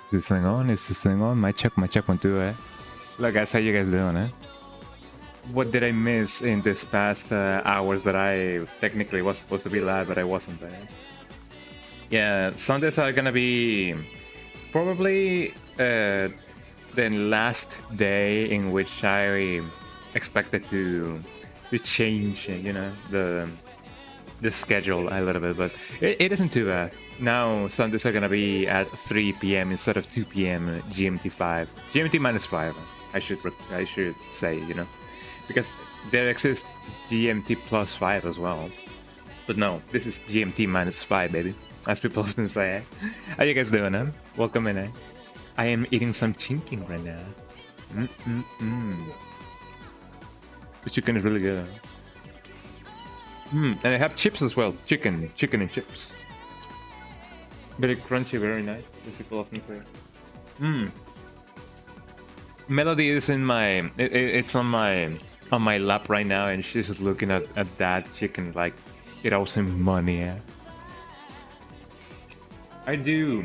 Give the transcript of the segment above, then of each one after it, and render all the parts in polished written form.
Is this thing on? Is this thing on? Mic check 1 2, eh? Look guys, how you guys doing, eh? What did I miss in this past hours that I technically was supposed to be live, but I wasn't there? Yeah, Sundays are gonna be probably the last day in which I expected to change, you know, the schedule a little bit, but it isn't too bad. Now Sundays are gonna be at 3 p.m. instead of 2 p.m. GMT5, GMT minus 5. I should say, you know, because there exists GMT plus 5 as well. But no, this is GMT minus 5, baby, as people often say. Eh? How you guys doing, eh? Welcome in, eh? I am eating some chicken right now. The chicken is really good. And I have chips as well. Chicken and chips. Very crunchy, very nice, as people often say. Melody is in my... It's on my lap right now, and she's just looking at that chicken like it owes him money. Yeah? I do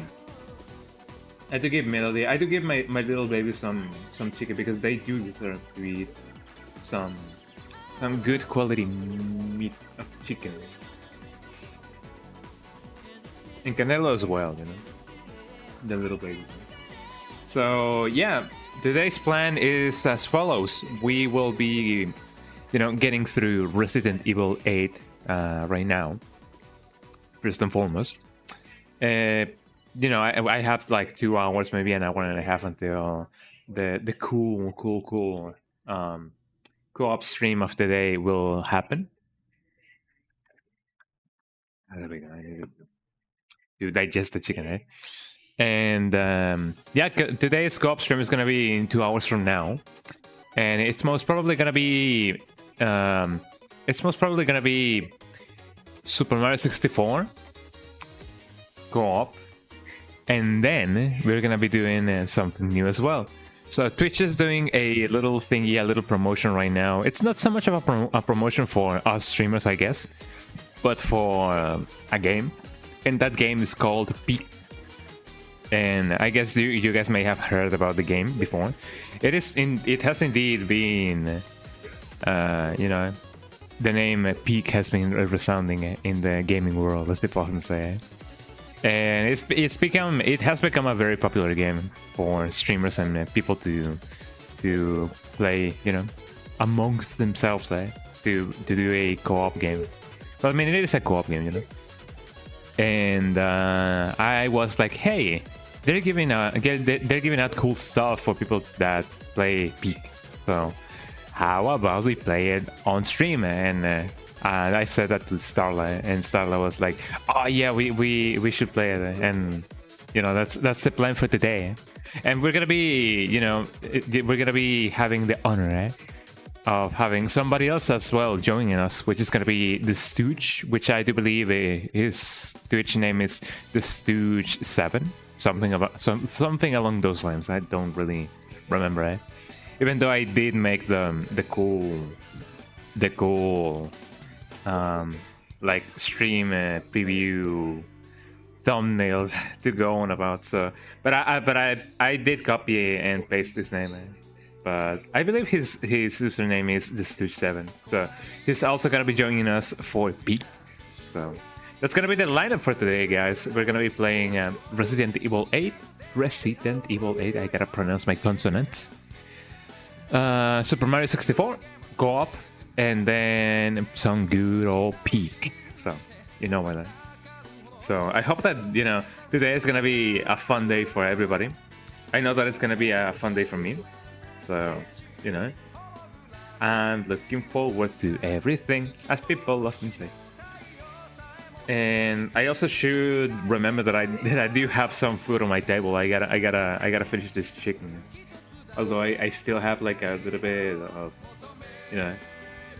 give Melody, I do give my little baby some chicken, because they do deserve to eat some good quality meat of chicken. And Canelo as well, you know, the little babies. So yeah, today's plan is as follows. We will be, you know, getting through Resident Evil 8 right now, first and foremost. You know, I have like 2 hours, maybe an hour and a half until the cool co-op stream of the day will happen. There we go. I need to digest the chicken, eh? And yeah, today's co-op stream is gonna be in 2 hours from now, and it's most probably gonna be Super Mario 64 co-op, and then we're gonna be doing something new as well. So Twitch is doing a little thingy, a little promotion right now. It's not so much of a promotion for us streamers, I guess, but for a game, and that game is called Peak. And I guess you guys may have heard about the game before. It has indeed been, you know, the name Peak has been resounding in the gaming world, as people often say. And it has become a very popular game for streamers and people to play, you know, amongst themselves, to do a co-op game. But I mean, it is a co-op game, you know. And I was like, hey, they're giving out cool stuff for people that play Peak. So how about we play it on stream? And I said that to Starla, and Starla was like, oh yeah, we should play it. And you know, that's the plan for today. And we're gonna be, you know, we're gonna be having the honor of having somebody else as well joining us, which is going to be the Stooge, which I do believe his Twitch name is the Stooge 7, something along those lines. I don't really remember it, even though I did make the cool like stream preview thumbnails to go on about. So, but I did copy and paste his name. But I believe his username is the Stooge7. So he's also gonna be joining us for P. So that's gonna be the lineup for today, guys. We're gonna be playing Resident Evil 8. Resident Evil 8. I gotta pronounce my consonants. Super Mario 64 co-op, and then some good old Peak. So you know what. So I hope that today is gonna be a fun day for everybody. I know that it's gonna be a fun day for me. So, I'm looking forward to everything, as people often say. And I also should remember that I do have some food on my table. I gotta finish this chicken. Although I still have like a little bit of, a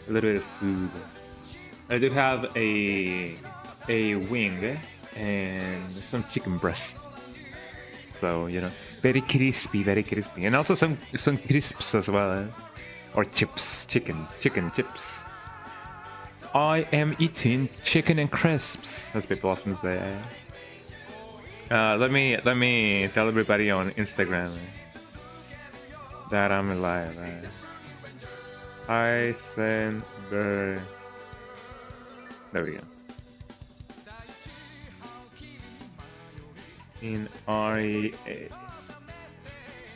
little bit of food. I do have a wing and some chicken breasts. So, very crispy, and also some crisps as well, or chips, chicken chips. I am eating chicken and crisps, as people often say. Let me tell everybody on Instagram that I'm alive. Heisenberg. There we go. In RE8.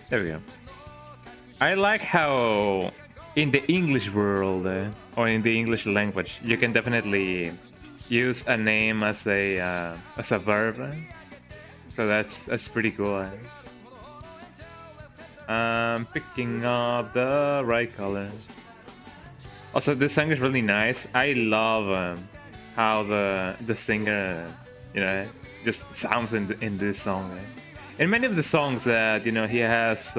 There we go. I like how in the English world or in the English language you can definitely use a name as a verb. So that's pretty cool. I'm picking up the right color. Also, this song is really nice. I love how the singer, just sounds in this song. And many of the songs that he has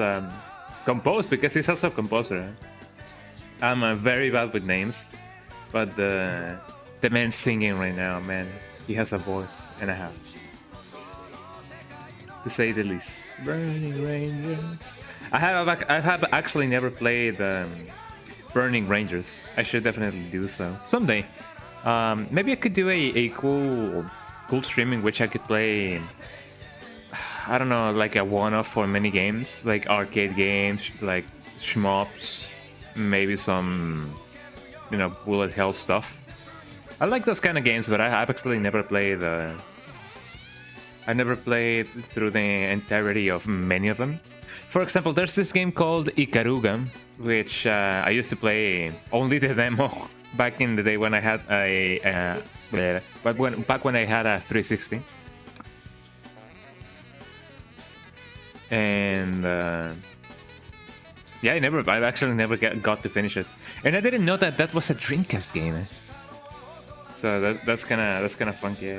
composed, because he's also a composer. I'm very bad with names, but the man singing right now, man, he has a voice and a half, to say the least. Burning Rangers. I have actually never played Burning Rangers. I should definitely do so someday. Maybe I could do a cool stream in which I could play, I don't know, like a one-off for many games, like arcade games, like shmups, maybe some, bullet hell stuff. I like those kind of games, but I've actually never played. I never played through the entirety of many of them. For example, there's this game called Ikaruga, which I used to play only the demo back in the day when I had back when I had a 360. And yeah, I actually never got to finish it, and I didn't know that was a Dreamcast game. So that's kind of funky.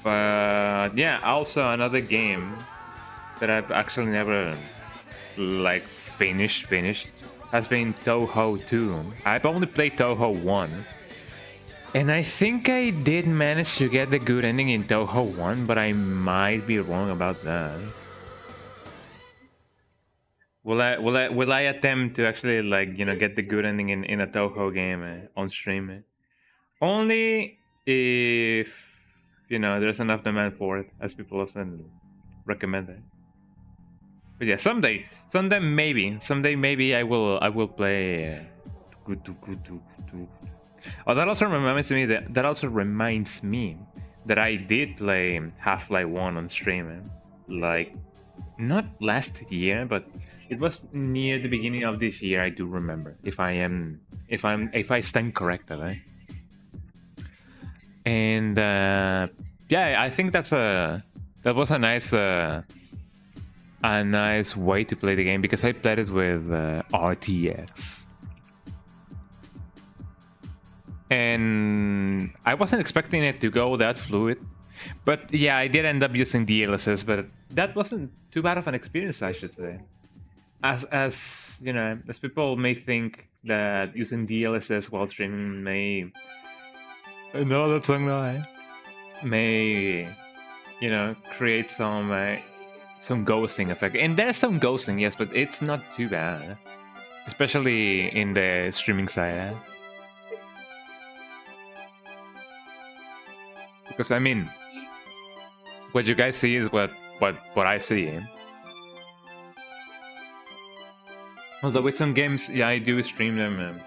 But yeah, also another game that I've actually never finished has been Touhou 2. I've only played Touhou 1. And I think I did manage to get the good ending in Touhou 1, but I might be wrong about that. Will I attempt to actually get the good ending in a Touhou game on stream? Only if there's enough demand for it, as people often recommend it. But yeah, someday maybe I will play. Oh, that also reminds me that I did play Half-Life 1 on stream, not last year, but it was near the beginning of this year. I do remember, if I stand corrected, right? And yeah, I think that was a nice way to play the game, because I played it with RTX. And I wasn't expecting it to go that fluid, but yeah, I did end up using DLSS, but that wasn't too bad of an experience, I should say. as you know, as people may think that using DLSS while streaming may no, that's not lie. May create some ghosting effect, and there's some ghosting, yes, but it's not too bad, especially in the streaming side. Because I mean, what you guys see is what I see. Although with some games, yeah, I do stream them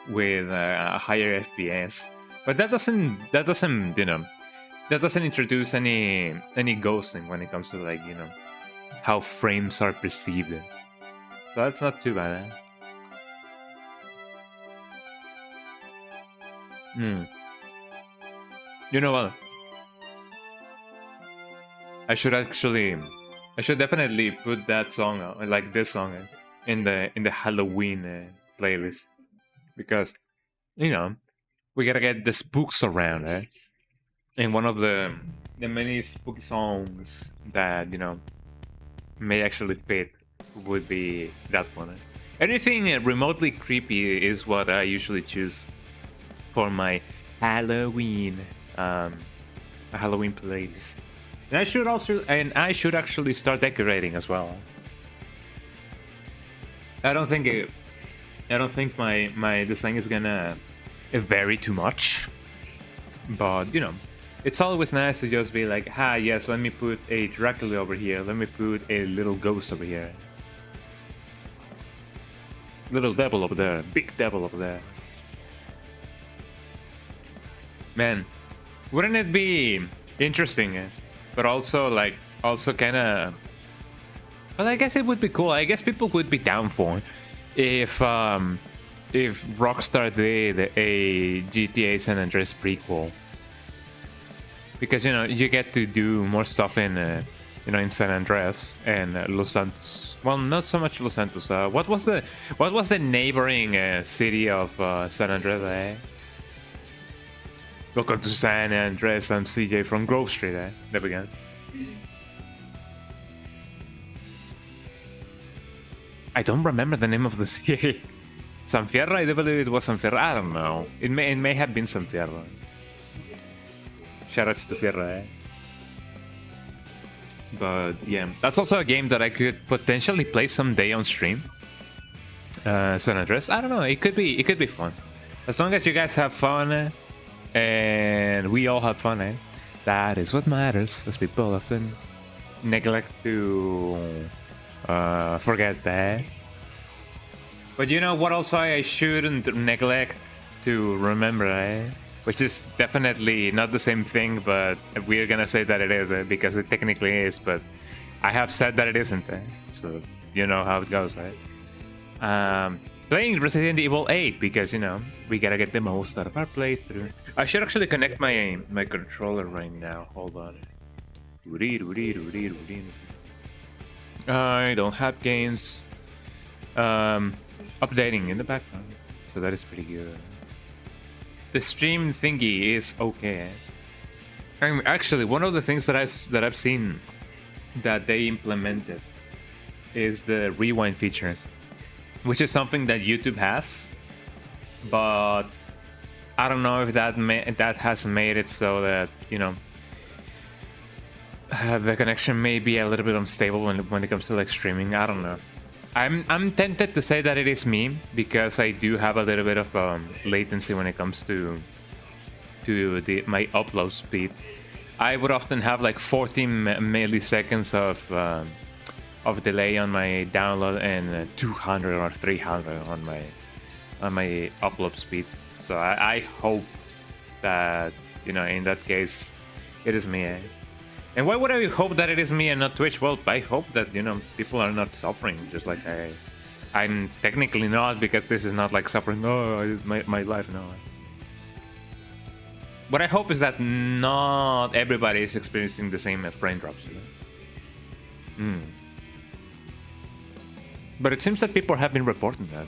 with a higher FPS, but that doesn't introduce any ghosting when it comes to like how frames are perceived. So that's not too bad. You know what? I should definitely put that song, like this song, in the Halloween playlist, because we gotta get the spooks around, eh? And one of the many spooky songs that may actually fit would be that one. Anything remotely creepy is what I usually choose for my Halloween playlist. And I should actually start decorating as well. I don't think my design is gonna vary too much, but it's always nice to just be like, yes, let me put a Dracula over here, let me put a little ghost over here, little devil over there, big devil over there. Man, wouldn't it be interesting, but also kind of, well, I guess it would be cool. I guess people would be down for if Rockstar did a GTA San Andreas prequel, because you get to do more stuff in in San Andreas and Los Santos. Well, not so much Los Santos. What was the neighboring city of San Andreas? Welcome to San Andreas. I'm CJ from Grove Street. There we go. I don't remember the name of the city. San Fierro? I do believe it was San Fierro. I don't know. It may have been San Fierro. Shoutouts to Fierro, But yeah, that's also a game that I could potentially play someday on stream. San Andreas. I don't know. It could be fun. As long as you guys have fun, and we all have fun, that is what matters. As people often neglect to forget that. But you know what also I shouldn't neglect to remember, which is definitely not the same thing, but we're gonna say that it is, because it technically is, but I have said that it isn't, so you know how it goes, playing Resident Evil 8, because we gotta get the most out of our playthrough. I should actually connect my controller right now. Hold on. I don't have games updating in the background, so that is pretty good. The stream thingy is okay. Actually, one of the things that I've seen that they implemented is the rewind feature, which is something that YouTube has, but I don't know if that has made it so that the connection may be a little bit unstable when it comes to like streaming. I don't know. I'm tempted to say that it is me, because I do have a little bit of latency when it comes to my upload speed. I would often have like 14 milliseconds of delay on my download and 200 or 300 on my upload speed. So I hope that in that case it is me. And why would I hope that it is me and not Twitch? Well, I hope that people are not suffering, just like I'm technically not, because this is not like suffering. No, my life, no. What I hope is that not everybody is experiencing the same frame drops. But it seems that people have been reporting that.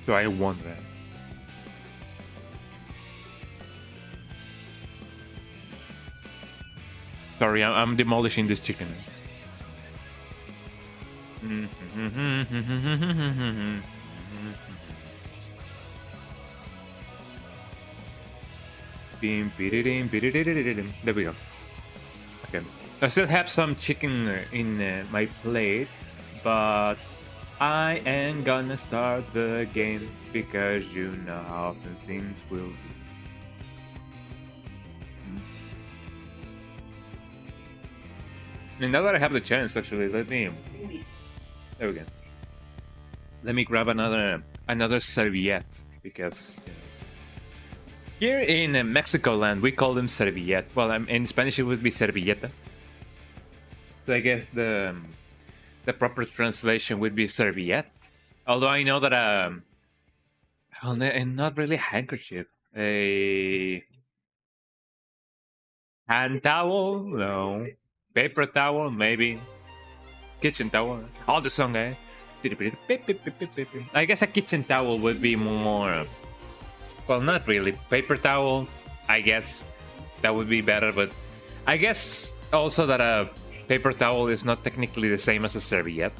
So I wonder. Sorry, I'm demolishing this chicken. There we go. Okay. I still have some chicken in my plate, but I am gonna start the game because you know how the things will be. And now that I have the chance, actually, let me. There we go. Let me grab another serviette because here in Mexico land we call them serviette. Well, in Spanish it would be servilleta. So I guess the proper translation would be serviette. Although I know that and not really handkerchief, a hand towel, no, paper towel, maybe, kitchen towel. All the song, eh? I guess a kitchen towel would be more. Well, not really. Paper towel, I guess that would be better, but I guess also that a paper towel is not technically the same as a serviette.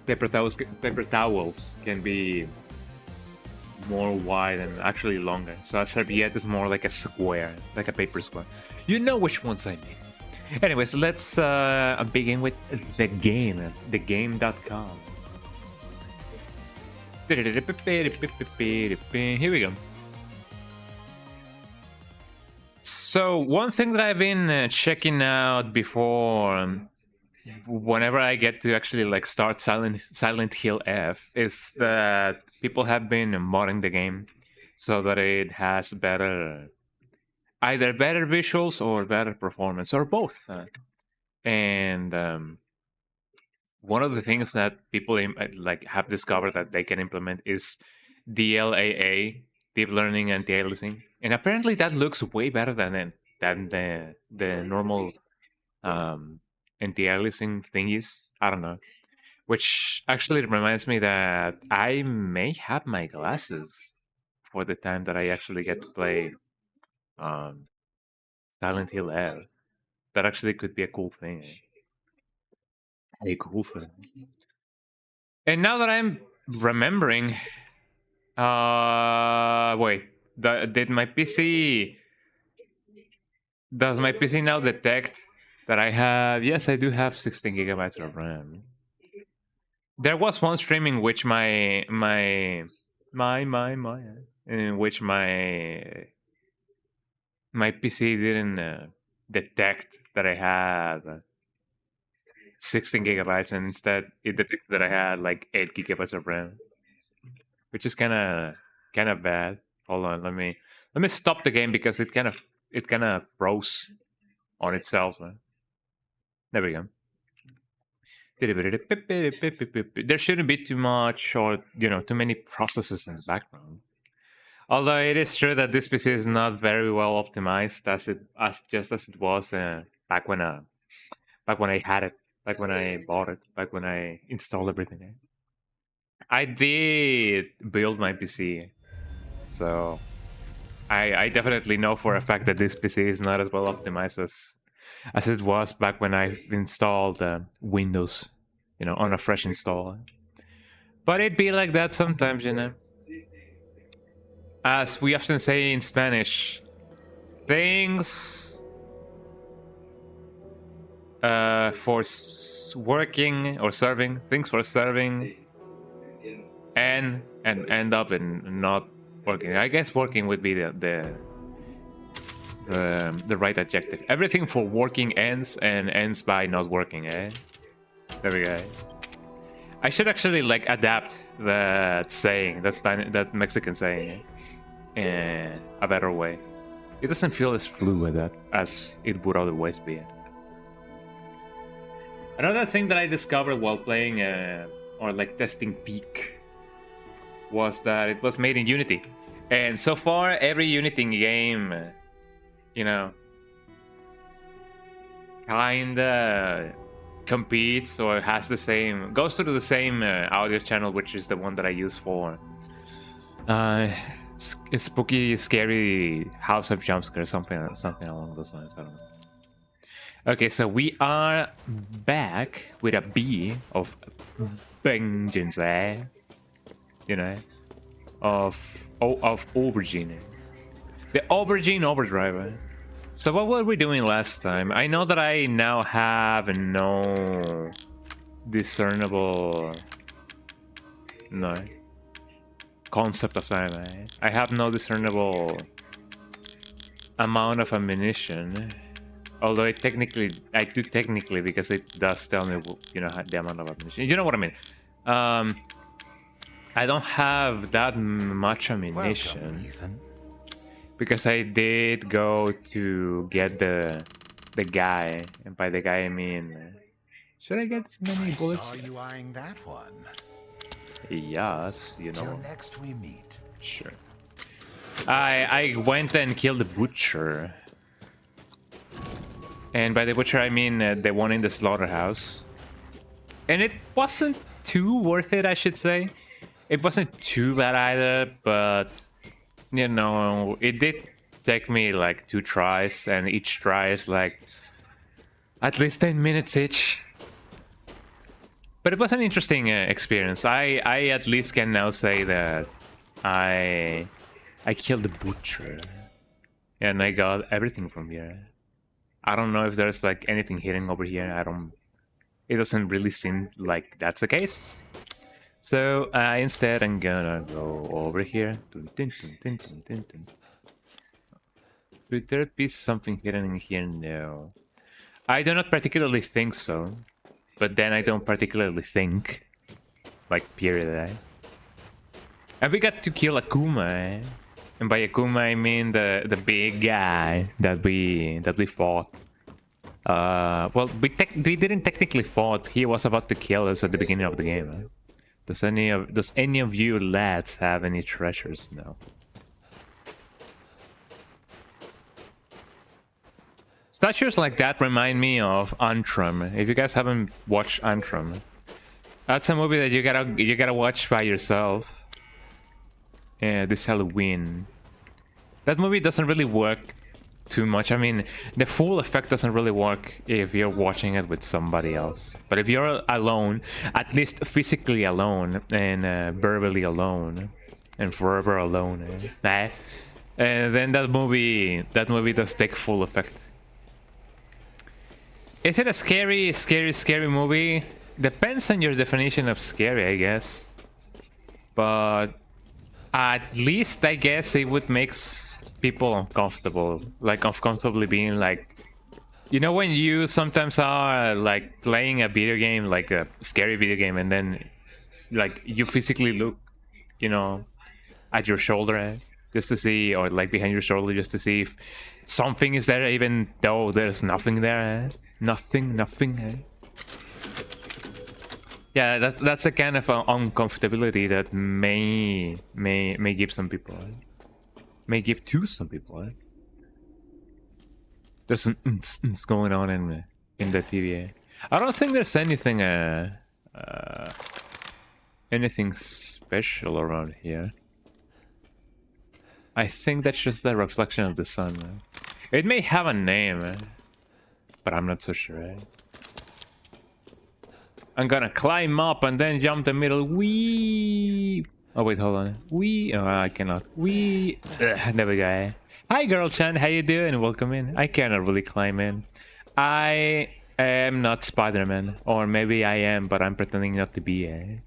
Paper towels can be more wide and actually longer. So a serviette is more like a square, like a paper square. You know which ones I mean. Anyways, let's begin with the game, thegame.com. Here we go. So one thing that I've been checking out before, whenever I get to actually like start Silent Hill F, is that people have been modding the game so that it has either better visuals or better performance or both. And one of the things that people like have discovered that they can implement is DLAA, deep learning anti-aliasing, and apparently that looks way better than the normal anti-aliasing thingies. I don't know. Which actually reminds me that I may have my glasses for the time that I actually get to play Silent Hill F. That actually could be a cool thing. A cool thing. And now that I'm remembering, wait, does my PC now detect that I have? Yes, I do have 16 gigabytes of RAM. There was one stream in which in which my PC didn't detect that I had 16 gigabytes, and instead it detected that I had like 8 gigabytes of RAM, which is kind of bad. Hold on, let me stop the game because it kind of froze on itself. There we go. There shouldn't be too much or too many processes in the background. Although it is true that this PC is not very well optimized as it was back when I had it, back when I bought it, back when I installed everything. I did build my PC, so I definitely know for a fact that this PC is not as well optimized as it was back when I installed Windows, on a fresh install. But it be like that sometimes, As we often say in Spanish, things for working or serving, things for serving, and end up in not working. I guess working would be the right adjective. Everything for working ends and ends by not working, eh? There we go. I should actually like adapt that saying, that Mexican saying, in a better way. It doesn't feel as fluid as it would otherwise be. Another thing that I discovered while playing or like testing Peak was that it was made in Unity, and so far every Unity game, kinda competes or goes through the same audio channel, which is the one that I use for spooky, scary House of Jumpscares, something along those lines. I don't know. Okay, so we are back with a B of vengeance, eh? You know, of aubergine. The aubergine overdrive. So what were we doing last time? I know that I now have no discernible concept of time. Eh? I have no discernible amount of ammunition. Although I do technically because it does tell me, you know, the amount of ammunition. You know what I mean? I don't have that much ammunition. Welcome, Ethan. Because I did go to get the guy, and by the guy I mean, should I get as many bullets? Saw you eyeing that one. Yes, you know. Till next we meet. Sure. I went and killed the butcher. And by the butcher, I mean the one in the slaughterhouse. And it wasn't too worth it, I should say. It wasn't too bad either, but, you know, it did take me like 2 tries, and each try is like at least 10 minutes each. But it was an interesting experience. I at least can now say that I killed the butcher. And I got everything from here. I don't know if there's like anything hidden over here. It doesn't really seem like that's the case. So instead I'm gonna go over here. Would there be something hidden in here? No. I do not particularly think so. But then I don't particularly think. Like, period, eh? And we got to kill Akuma, eh? And by Akuma I mean the big guy that we fought. Well, we didn't technically fought. He was about to kill us at the beginning of the game. Eh? Does any of you lads have any treasures? No. Statues like that remind me of Antrim. If you guys haven't watched Antrim, that's a movie that you gotta watch by yourself. Yeah, this Halloween. That movie doesn't really work too much. I mean, the full effect doesn't really work if you're watching it with somebody else. But if you're alone, at least physically alone, and verbally alone, and forever alone, then that movie does take full effect. Is it a scary movie? Depends on your definition of scary, I guess. But at least I guess it would make people uncomfortable, like uncomfortably being like, you know, when you sometimes are like playing a video game, like a scary video game, and then like you physically look, you know, at your shoulder just to see, or like behind your shoulder just to see if something is there, even though there's nothing there. Nothing. Yeah, that's a kind of uncomfortability that may give some people, may give to some people. There's an going on in the TV. I don't think there's anything anything special around here. I think that's just the reflection of the sun. It may have a name, but I'm not so sure. I'm gonna climb up and then jump the middle. Wee. Oh wait, hold on. Wee. Oh, I cannot. Wee. There we go. Hi, girl Chan. How you doing? Welcome in. I cannot really climb in. I am not Spider-Man, or maybe I am, but I'm pretending not to be.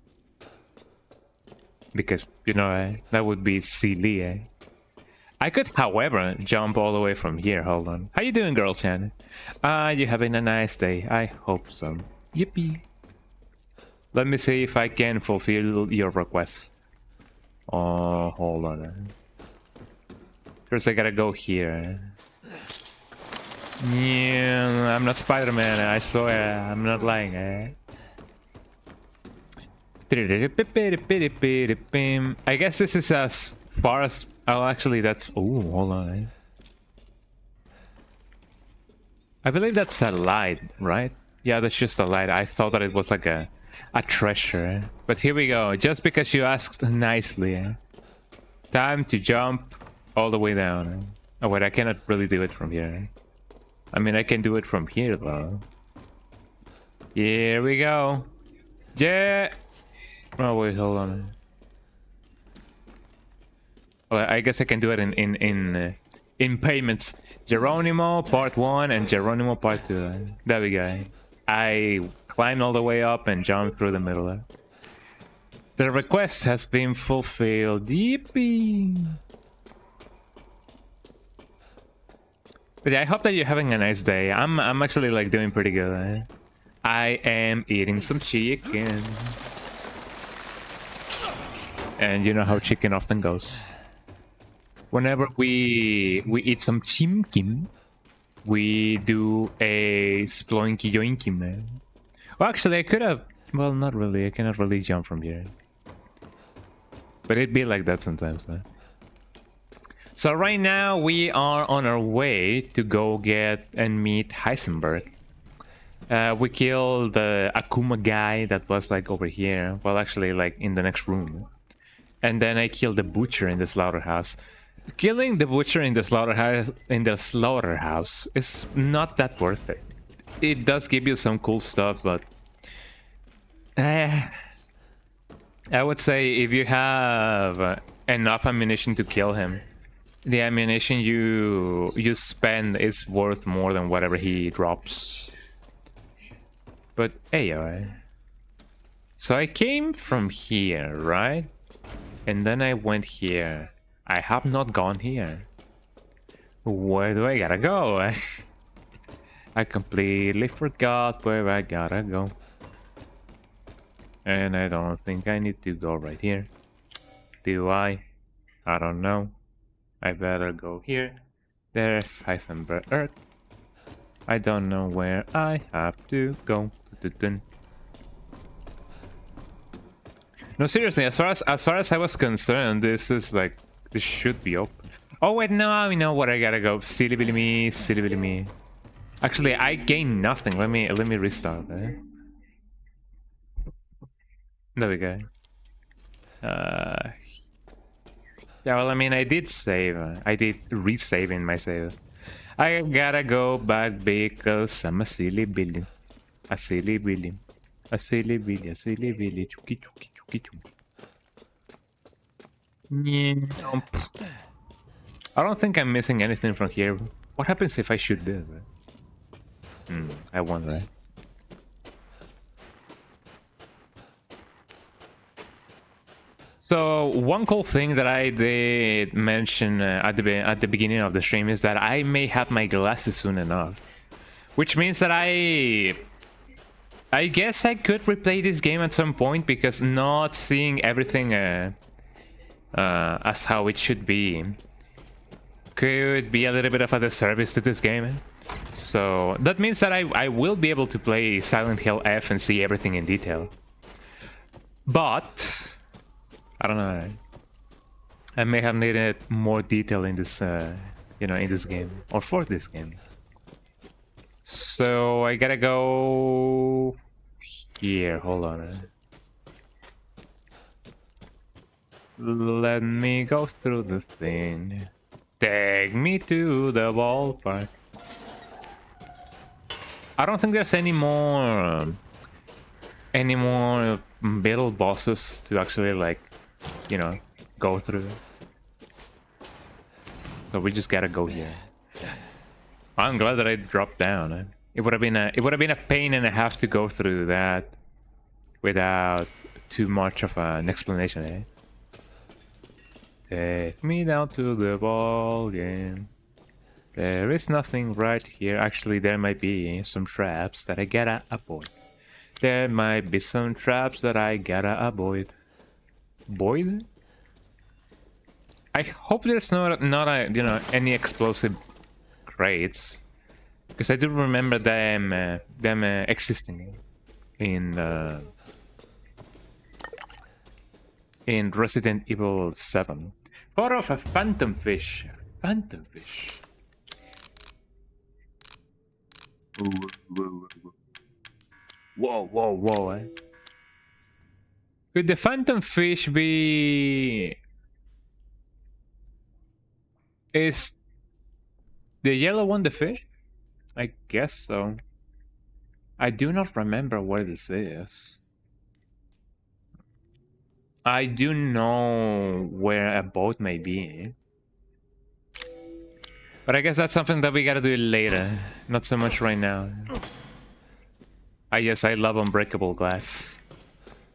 Because you know that would be silly. I could, however, jump all the way from here. Hold on. How you doing, girl Chan? You having a nice day? I hope so. Yippee. Let me see if I can fulfill your request. Oh, hold on. First I gotta go here. Yeah, I'm not Spider-Man, I swear. I'm not lying, I guess this is as far as... Oh, actually that's... Oh, hold on. I believe that's a light, right? Yeah, that's just a light. I thought that it was like a treasure. But here we go. Just because you asked nicely. Time to jump all the way down. Oh wait, I cannot really do it from here. I mean, I can do it from here, though. Here we go. Yeah. Oh, wait, hold on. Well, I guess I can do it in payments. Geronimo part 1 and Geronimo part 2. There we go. I climbed all the way up and jumped through the middle there. The request has been fulfilled. Yippee! But yeah, I hope that you're having a nice day. I'm actually like doing pretty good. I am eating some chicken. And you know how chicken often goes. Whenever we eat some chimkin, we do a sploinky yoinky, man. Well, actually, I could have... Well, not really. I cannot really jump from here. But it'd be like that sometimes, huh? So right now, we are on our way to go get and meet Heisenberg. We killed the Akuma guy that was like over here. Well, actually, like in the next room. And then I killed the butcher in the slaughterhouse. Killing the butcher in the slaughterhouse is not that worth it. It does give you some cool stuff, but I would say if you have enough ammunition to kill him, the ammunition you spend is worth more than whatever he drops. But hey, alright. So I came from here, right? And then I went here. I have not gone here. Where do I gotta go? I completely forgot where I gotta go. And I don't think I need to go right here. Do I? I don't know. I better go here. There's Heisenberg. I don't know where I have to go. No, seriously, as far as I was concerned, this is like... This should be open. Oh wait, no, I know where I gotta go. Silly billy me, silly billy me. Actually, I gained nothing. Let me restart. There we go. Yeah, well, I mean, I did save. I did resave in my save. I gotta go back because I'm a silly billy. A silly billy. A silly billy. A silly billy. Chuki chuki chuki chuki. Yeah. I don't think I'm missing anything from here. What happens if I shoot this? I wonder. So one cool thing that I did mention at the beginning of the stream is that I may have my glasses soon enough, which means that I guess I could replay this game at some point, because not seeing everything as how it should be could be a little bit of a disservice to this game. So that means that I will be able to play Silent Hill F and see everything in detail. But I don't know. I may have needed more detail in this, you know, in this game, or for this game. So I gotta go here. Hold on. Let me go through the thing. Take me to the ballpark. I don't think there's any more middle bosses to actually, like, you know, go through. So we just gotta go here. I'm glad that I dropped down. It would have been a pain and a half to go through that without too much of an explanation, eh? Take me down to the ball game. There is nothing right here. Actually, there might be some traps that I gotta avoid. There might be some traps that I gotta avoid. Boyd? I hope there's not you know, any explosive crates, because I do remember them existing in Resident Evil 7. Thought of a phantom fish. Phantom fish. Whoa, whoa, whoa, eh? Could the phantom fish be... Is the yellow one the fish? I guess so. I do not remember where this is. I do know where a boat may be. But I guess that's something that we gotta do later. Not so much right now. Yes, I love unbreakable glass.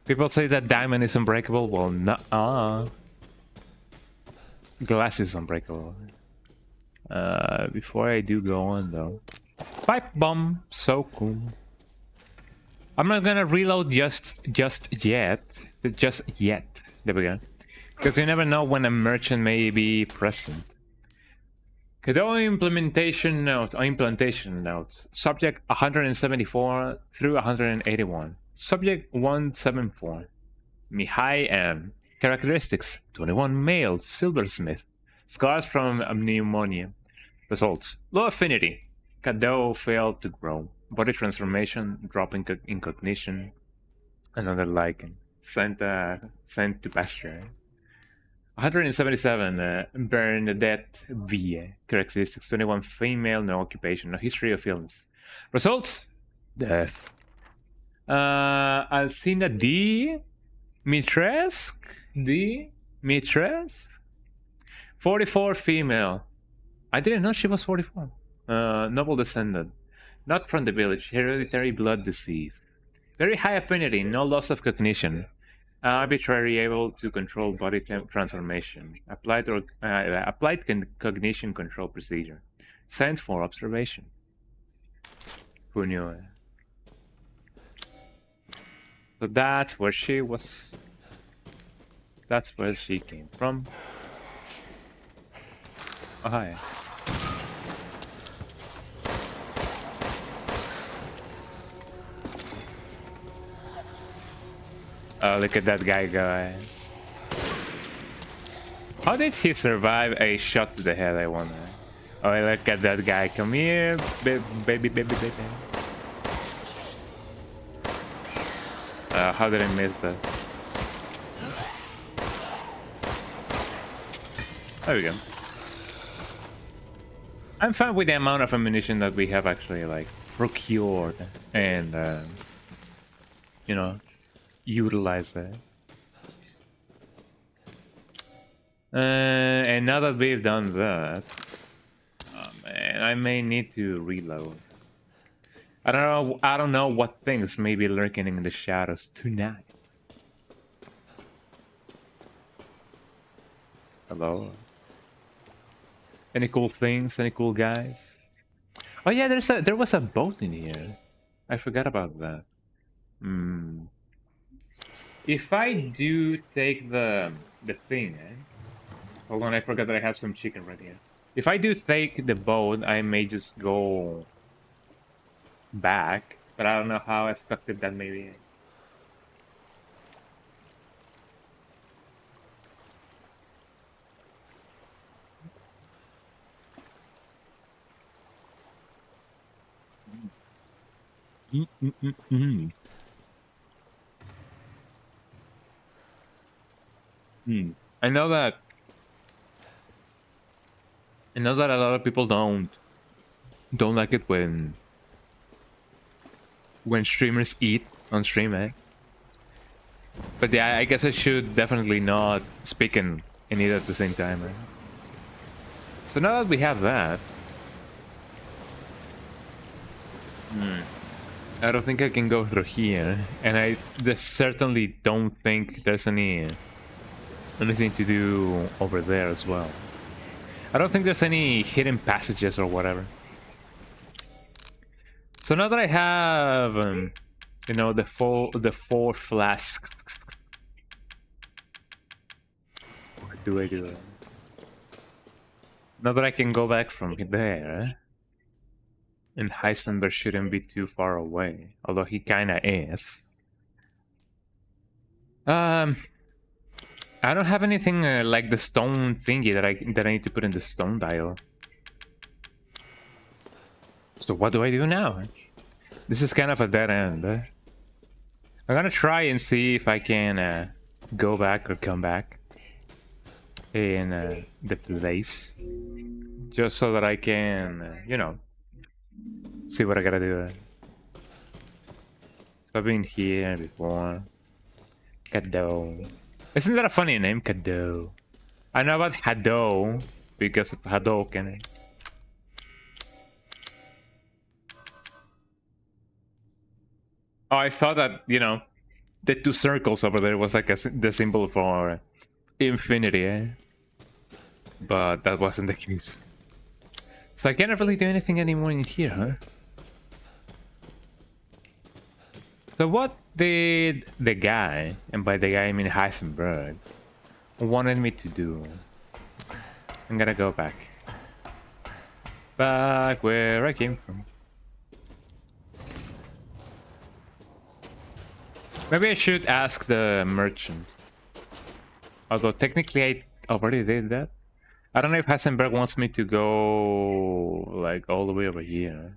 People say that diamond is unbreakable. Well, no. Glass is unbreakable. Before I do go on though. Pipe bomb, so cool. I'm not gonna reload just yet. Just yet. There we go. Because you never know when a merchant may be present. Cadeau implementation notes. Subject 174 through 181. Subject 174. Mihai M. Characteristics 21 male, silversmith. Scars from pneumonia. Results low affinity. Cadeau failed to grow. Body transformation, drop in cognition. Another lichen. Sent to pasture. 177, Bernadette V. Characteristics 21 female, no occupation, no history of illness. Results death. Alcina D. Mitresk D. Mitresk 44 female. I didn't know she was 44. Noble descendant. Not from the village. Hereditary blood disease. Very high affinity. No loss of cognition. Arbitrary, able to control body transformation. Applied cognition control procedure. Science for observation. Who knew it? So that's where she was. That's where she came from. Oh, hi. Oh, look at that guy go. How did he survive a shot to the head, I wonder? Oh, look at that guy. Come here, baby. How did I miss that? There we go. I'm fine with the amount of ammunition that we have actually, like, procured and, you know, utilized it. And now that we've done that, oh man, I may need to reload. I don't know what things may be lurking in the shadows tonight. Hello? Any cool things? Any cool guys? Oh yeah, there was a boat in here. I forgot about that. If I do take the thing, hold on, I forgot that I have some chicken right here. If I do take the boat, I may just go back, but I don't know how effective that may be. I know that a lot of people don't like it when streamers eat on stream, eh? But yeah, I guess I should definitely not speak and eat at the same time, right? So now that we have that, I don't think I can go through here, and I certainly don't think there's anything to do over there as well. I don't think there's any hidden passages or whatever. So now that I have, you know, the four flasks, what do I do? Now that I can go back from there, and Heisenberg shouldn't be too far away, although he kinda is. I don't have anything like the stone thingy that I need to put in the stone dial. So what do I do now? This is kind of a dead end. I'm gonna try and see if I can go back or come back in the place, just so that I can, you know, See what I gotta do. So I've been here before. Cadeau. Isn't that a funny name? Cadeau. I know about Hado because of Hadoken. Oh, I thought that, you know, the two circles over there was like the symbol for infinity, eh? But that wasn't the case. So I can't really do anything anymore in here, huh? So what did the guy, and by the guy I mean Heisenberg, wanted me to do? I'm gonna go back. Back where I came from. Maybe I should ask the merchant. Although technically I already did that. I don't know if Heisenberg wants me to go like all the way over here.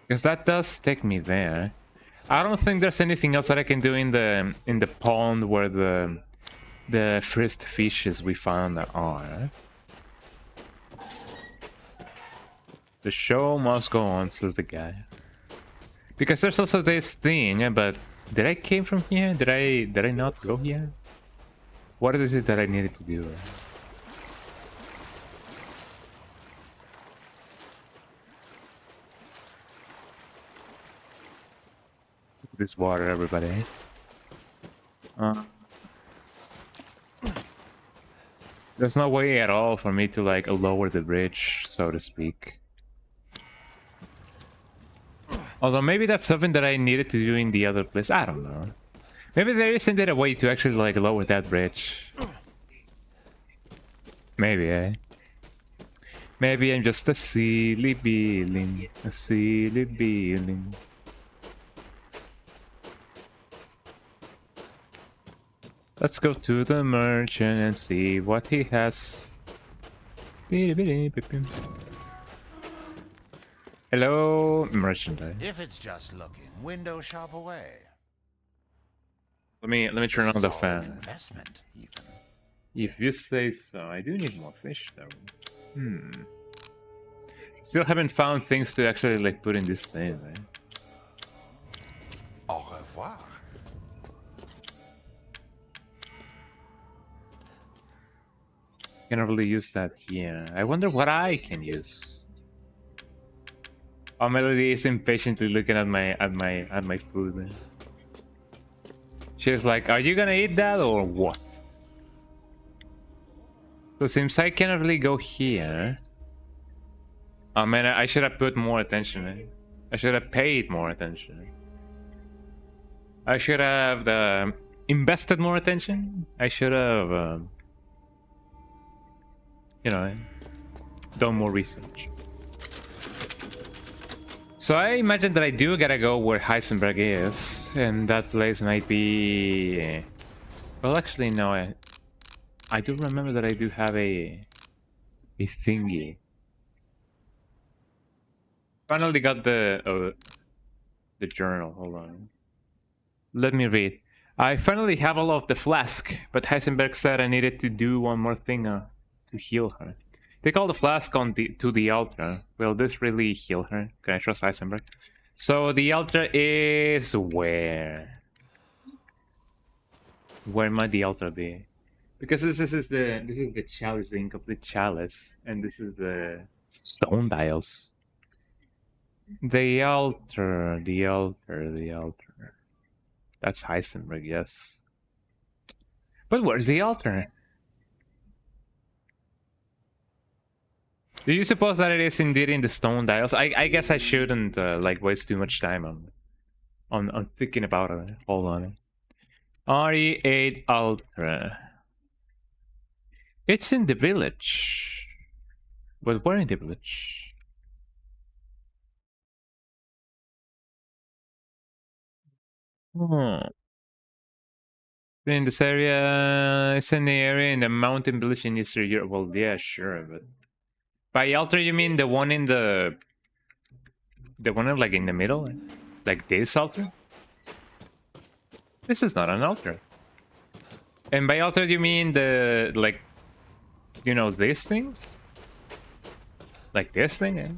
Because that does take me there. I don't think there's anything else that I can do in the pond where the first fishes we found are. The show must go on, says the guy. Because there's also this thing, but did I came from here? Did I not go here? What is it that I needed to do? This water, everybody. There's no way at all for me to like lower the bridge, so to speak. Although maybe that's something that I needed to do in the other place. I don't know. Maybe there isn't a way to actually like lower that bridge. Maybe, eh? Maybe I'm just a silly beeling. A silly beeling. Let's go to the merchant and see what he has. Hello, merchant. If it's just looking, window shop away. Let me turn on the fan. Investment, even. If you say so. I do need more fish though. Still haven't found things to actually like put in this thing, right? Au revoir. Can't really use that here. I wonder what I can use. Oh, Melody is impatiently looking at my food. She's like, "Are you gonna eat that or what?" So since I cannot really go here, oh man, I should have put more attention. I should have paid more attention. I should have invested more attention. I should have, you know, done more research. So I imagine that I do gotta go where Heisenberg is, and that place might be... Well, actually, no. I do remember that I do have a thingy. Finally got the journal. Hold on. Let me read. I finally have all of the flask, but Heisenberg said I needed to do one more thing to heal her. Take all the flask to the altar. Will this really heal her? Can I trust Heisenberg? So the altar is where? Where might the altar be? Because this is the chalice, the incomplete chalice, and this is the stone dials. The altar, the altar, the altar. That's Heisenberg, yes. But where's the altar? Do you suppose that it is indeed in the stone dials? I guess I shouldn't like waste too much time on thinking about it. Hold on. RE8 Ultra. It's in the village. But where in the village? In this area, it's in the area in the mountain village in Eastern Europe. Well, yeah, sure, but by altar you mean the one in the one like in the middle, like this altar? This is not an altar. And by altered, you mean the, like, you know, these things? Like this thing? Eh?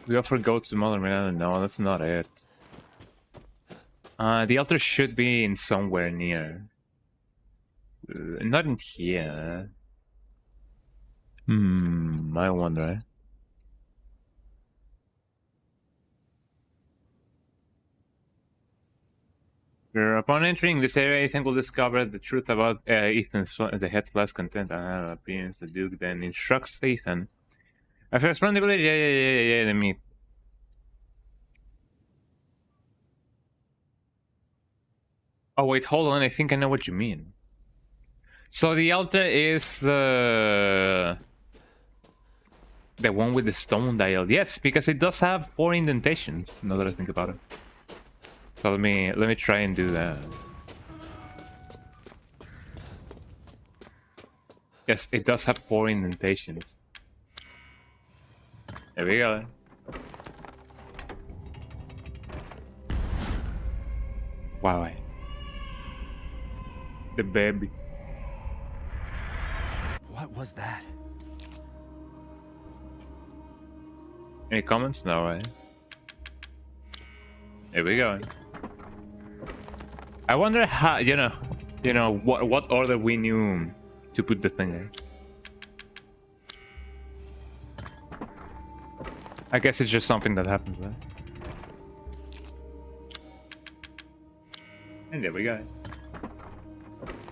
We offer goats to Mother Man. No, that's not it. The altar should be in somewhere near. Not in here. I wonder. Upon entering this area, Ethan will discover the truth about Ethan's the head class content and appearance. The Duke then instructs Ethan. After responsibility, yeah, let me. Oh wait, hold on. I think I know what you mean. So the altar is the one with the stone dial. Yes, because it does have 4 indentations. Now that I think about it. So let me try and do that. Yes, it does have 4 indentations. There we go. Wow. The baby. What was that? Any comments? No, right? Here we go. I wonder how, you know what order we knew to put the thing in. I guess it's just something that happens there. And there we go.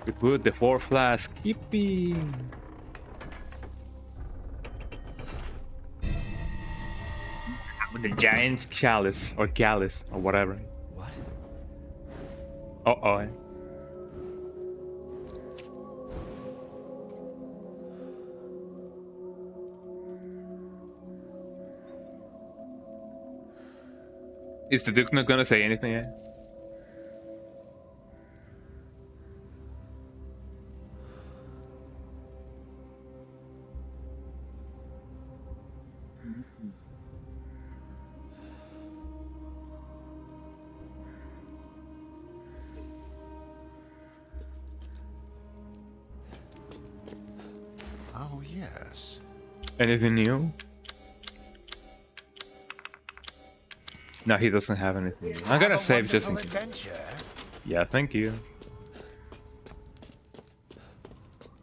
We put the 4 flask. Yippee! With the giant chalice or whatever. What? Uh-oh. Is the Duke not gonna say anything yet? Oh, yes. Anything new? No, he doesn't have anything new. I'm gonna save just in case. Adventure. Yeah, thank you.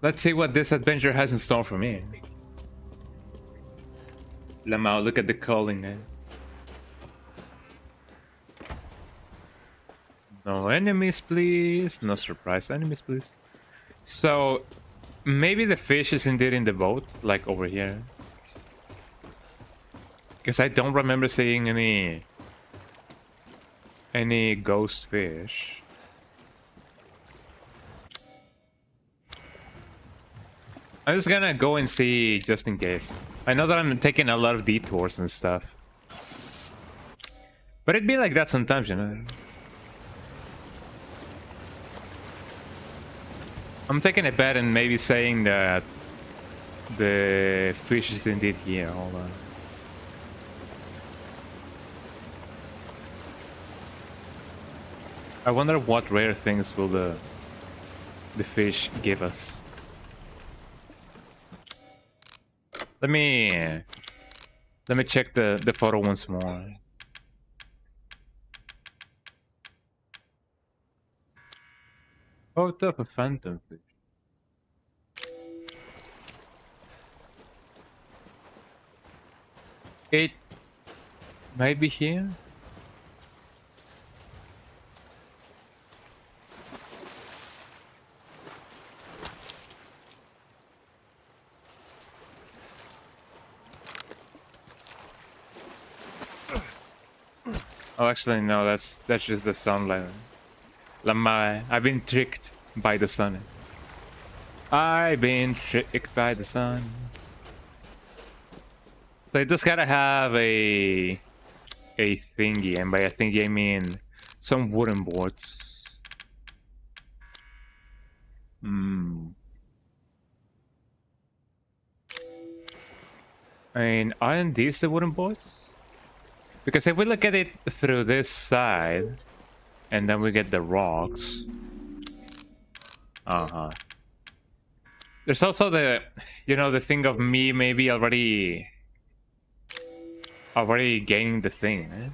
Let's see what this adventure has in store for me. Lamau, look at the calling, man. No enemies, please. No surprise enemies, please. So, maybe the fish is indeed in the boat, like over here. Because I don't remember seeing any ghost fish. I'm just gonna go and see just in case. I know that I'm taking a lot of detours and stuff. But it'd be like that sometimes, you know. I'm taking a bet and maybe saying that the fish is indeed here. Hold on. I wonder what rare things will the fish give us. Let me check the photo once more. Photo of a phantom fish. It might be here. Oh, actually, no. That's just the sunlight. Lamai, I've been tricked by the sun. I've been tricked by the sun. So it just gotta have a thingy, and by a thingy I mean some wooden boards. I mean, aren't these the wooden boards? Because if we look at it through this side, and then we get the rocks, Uh-huh. There's also the, you know, the thing of me maybe already gaining the thing, eh?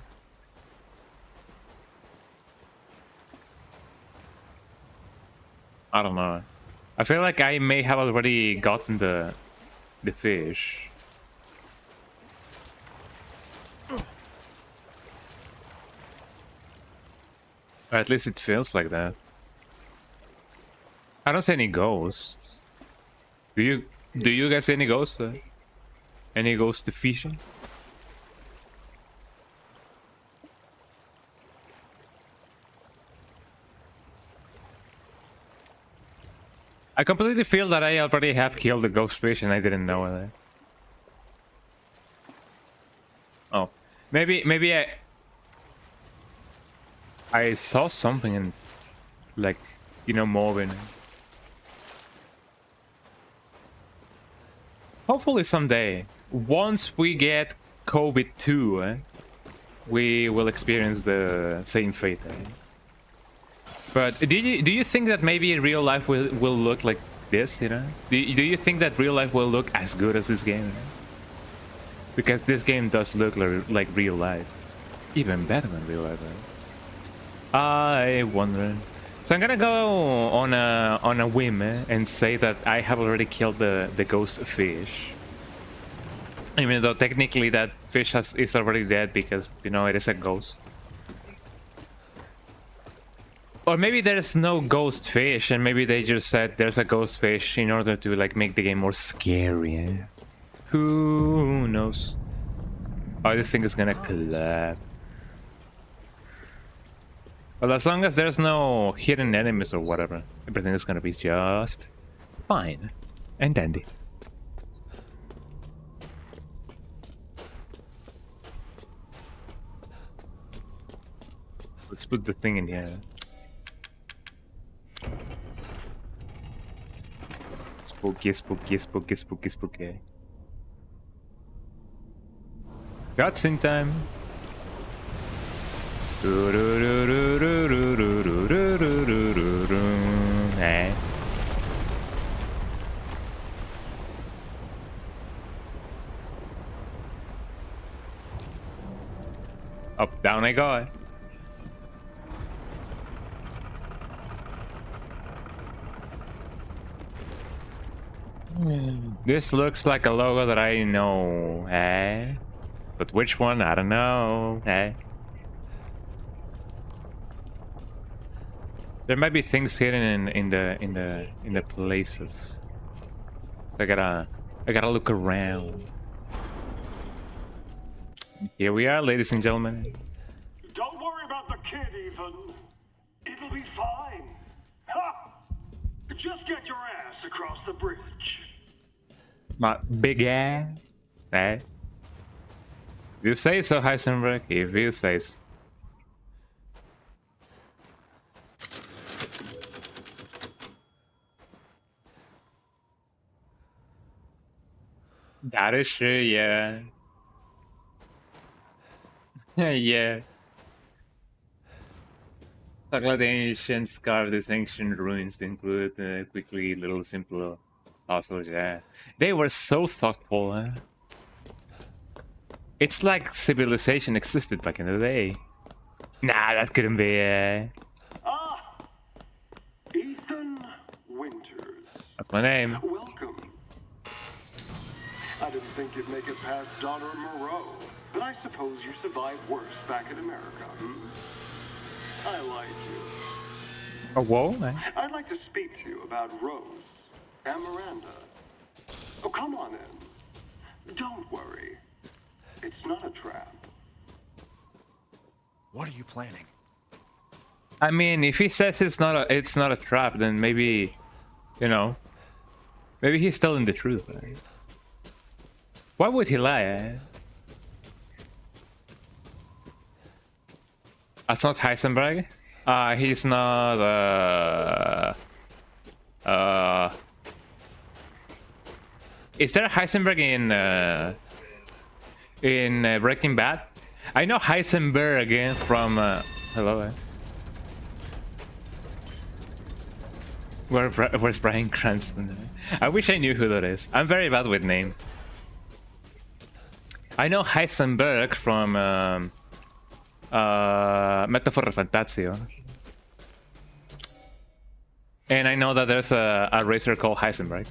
I don't know. I feel like I may have already gotten the fish. Or at least it feels like that. I don't see any ghosts. Do you guys see any ghosts? Any ghosts to fishing? I completely feel that I already have killed the ghost fish and I didn't know it. Oh, maybe I saw something and, like, you know, moving. Hopefully someday, once we get COVID-2, we will experience the same fate. But do you think that maybe real life will look like this? You know, do you think that real life will look as good as this game? Because this game does look like real life, even better than real life. I wonder. So I'm gonna go on a whim and say that I have already killed the ghost fish, even though technically that fish is already dead because, you know, it is a ghost. Or maybe there's no ghost fish and maybe they just said there's a ghost fish in order to, like, make the game more scary. Eh? Who knows? Oh, this thing is gonna collapse. Well, as long as there's no hidden enemies or whatever, everything is gonna be just fine and dandy. Let's put the thing in here. Spooky, spooky, spooky, spooky, spooky. Cutscene time. Eh. Up, down I go. This looks like a logo that I know, eh? But which one? I don't know, eh? There might be things hidden in the places. So I gotta look around. Here we are, ladies and gentlemen. Don't worry about the kid, Ethan. It'll be fine. Ha! Just get your ass across the bridge. My big ass, eh? You say so, Heisenberg. If you say so. That is true, yeah. Yeah. Talk about the ancients carved these ancient ruins to include quickly little simple puzzles, yeah. They were so thoughtful, huh? It's like civilization existed back in the day. Nah, that couldn't be, Ah! Ethan Winters. That's my name. Welcome. I didn't think you'd make it past Daughter Moreau, but I suppose you survived worse back in America, hmm? I like you. Oh, whoa, man. I'd like to speak to you about Rose and Miranda. Oh, come on in. Don't worry. It's not a trap. What are you planning? I mean, if he says it's not a trap, then maybe, you know, maybe he's telling the truth, right? Why would he lie? Eh? That's not Heisenberg. He's not. Is there a Heisenberg in Breaking Bad? I know Heisenberg from. Hello. Where's Bryan Cranston? I wish I knew who that is. I'm very bad with names. I know Heisenberg from Metaphor Fantazio. And I know that there's a racer called Heisenberg.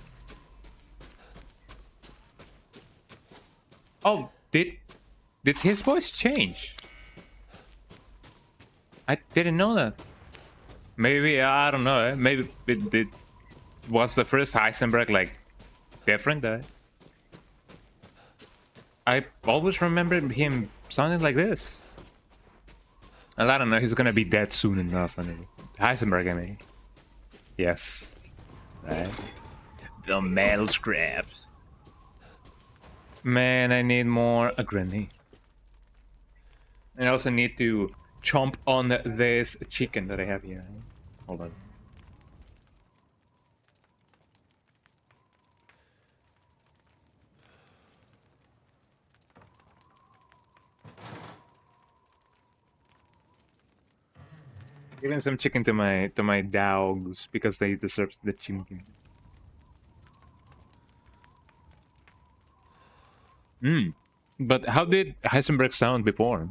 Oh, did his voice change? I didn't know that. Maybe, I don't know, maybe it was the first Heisenberg, like, different, I always remember him sounding like this. And I don't know, he's gonna be dead soon enough. Heisenberg, I mean. Yes. Right. The metal scraps. Man, I need more a grenade. I also need to chomp on this chicken that I have here. Hold on. Giving some chicken to my dogs because they deserve the chicken. But how did Heisenberg sound before?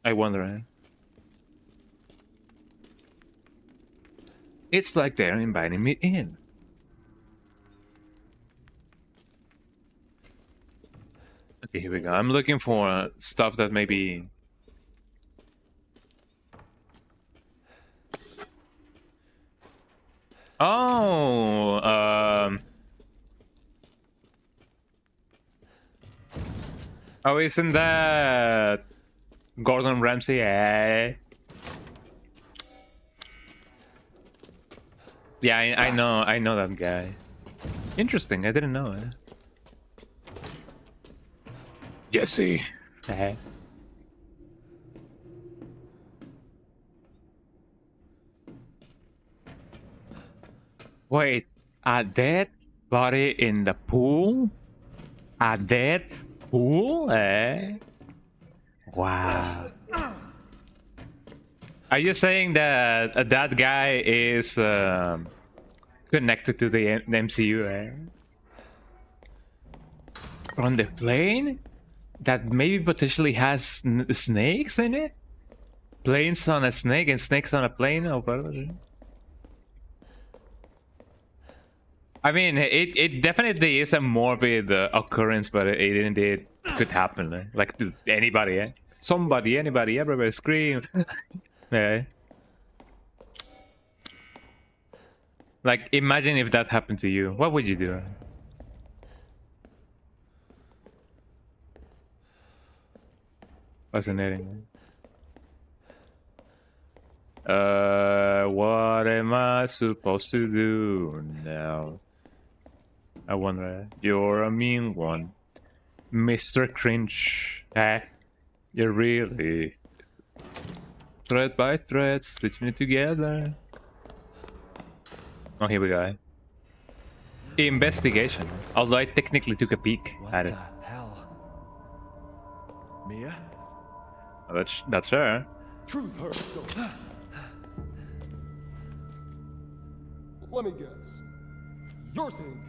I wonder. It's like they're inviting me in. Okay, here we go. I'm looking for stuff that maybe... Oh, oh, isn't that Gordon Ramsay? Yeah, I know that guy. Interesting, I didn't know it. Jesse. Wait, a dead body in the pool? A dead pool? Wow. Are you saying that that guy is connected to the MCU? On the plane? That maybe potentially has snakes in it? Planes on a snake and snakes on a plane? Or whatever. I mean, it definitely is a morbid occurrence, but it indeed could happen. Like to anybody, somebody, anybody, everybody scream. Yeah. Like, imagine if that happened to you. What would you do? Fascinating. What am I supposed to do now? I wonder. You're a mean one, Mr. Cringe. You're really thread by thread, stitching it together. Oh, here we go. Investigation. Although I technically took a peek at it. What the hell? Mia? Oh, that's her. Truth hurts. Let me guess. You're thinking,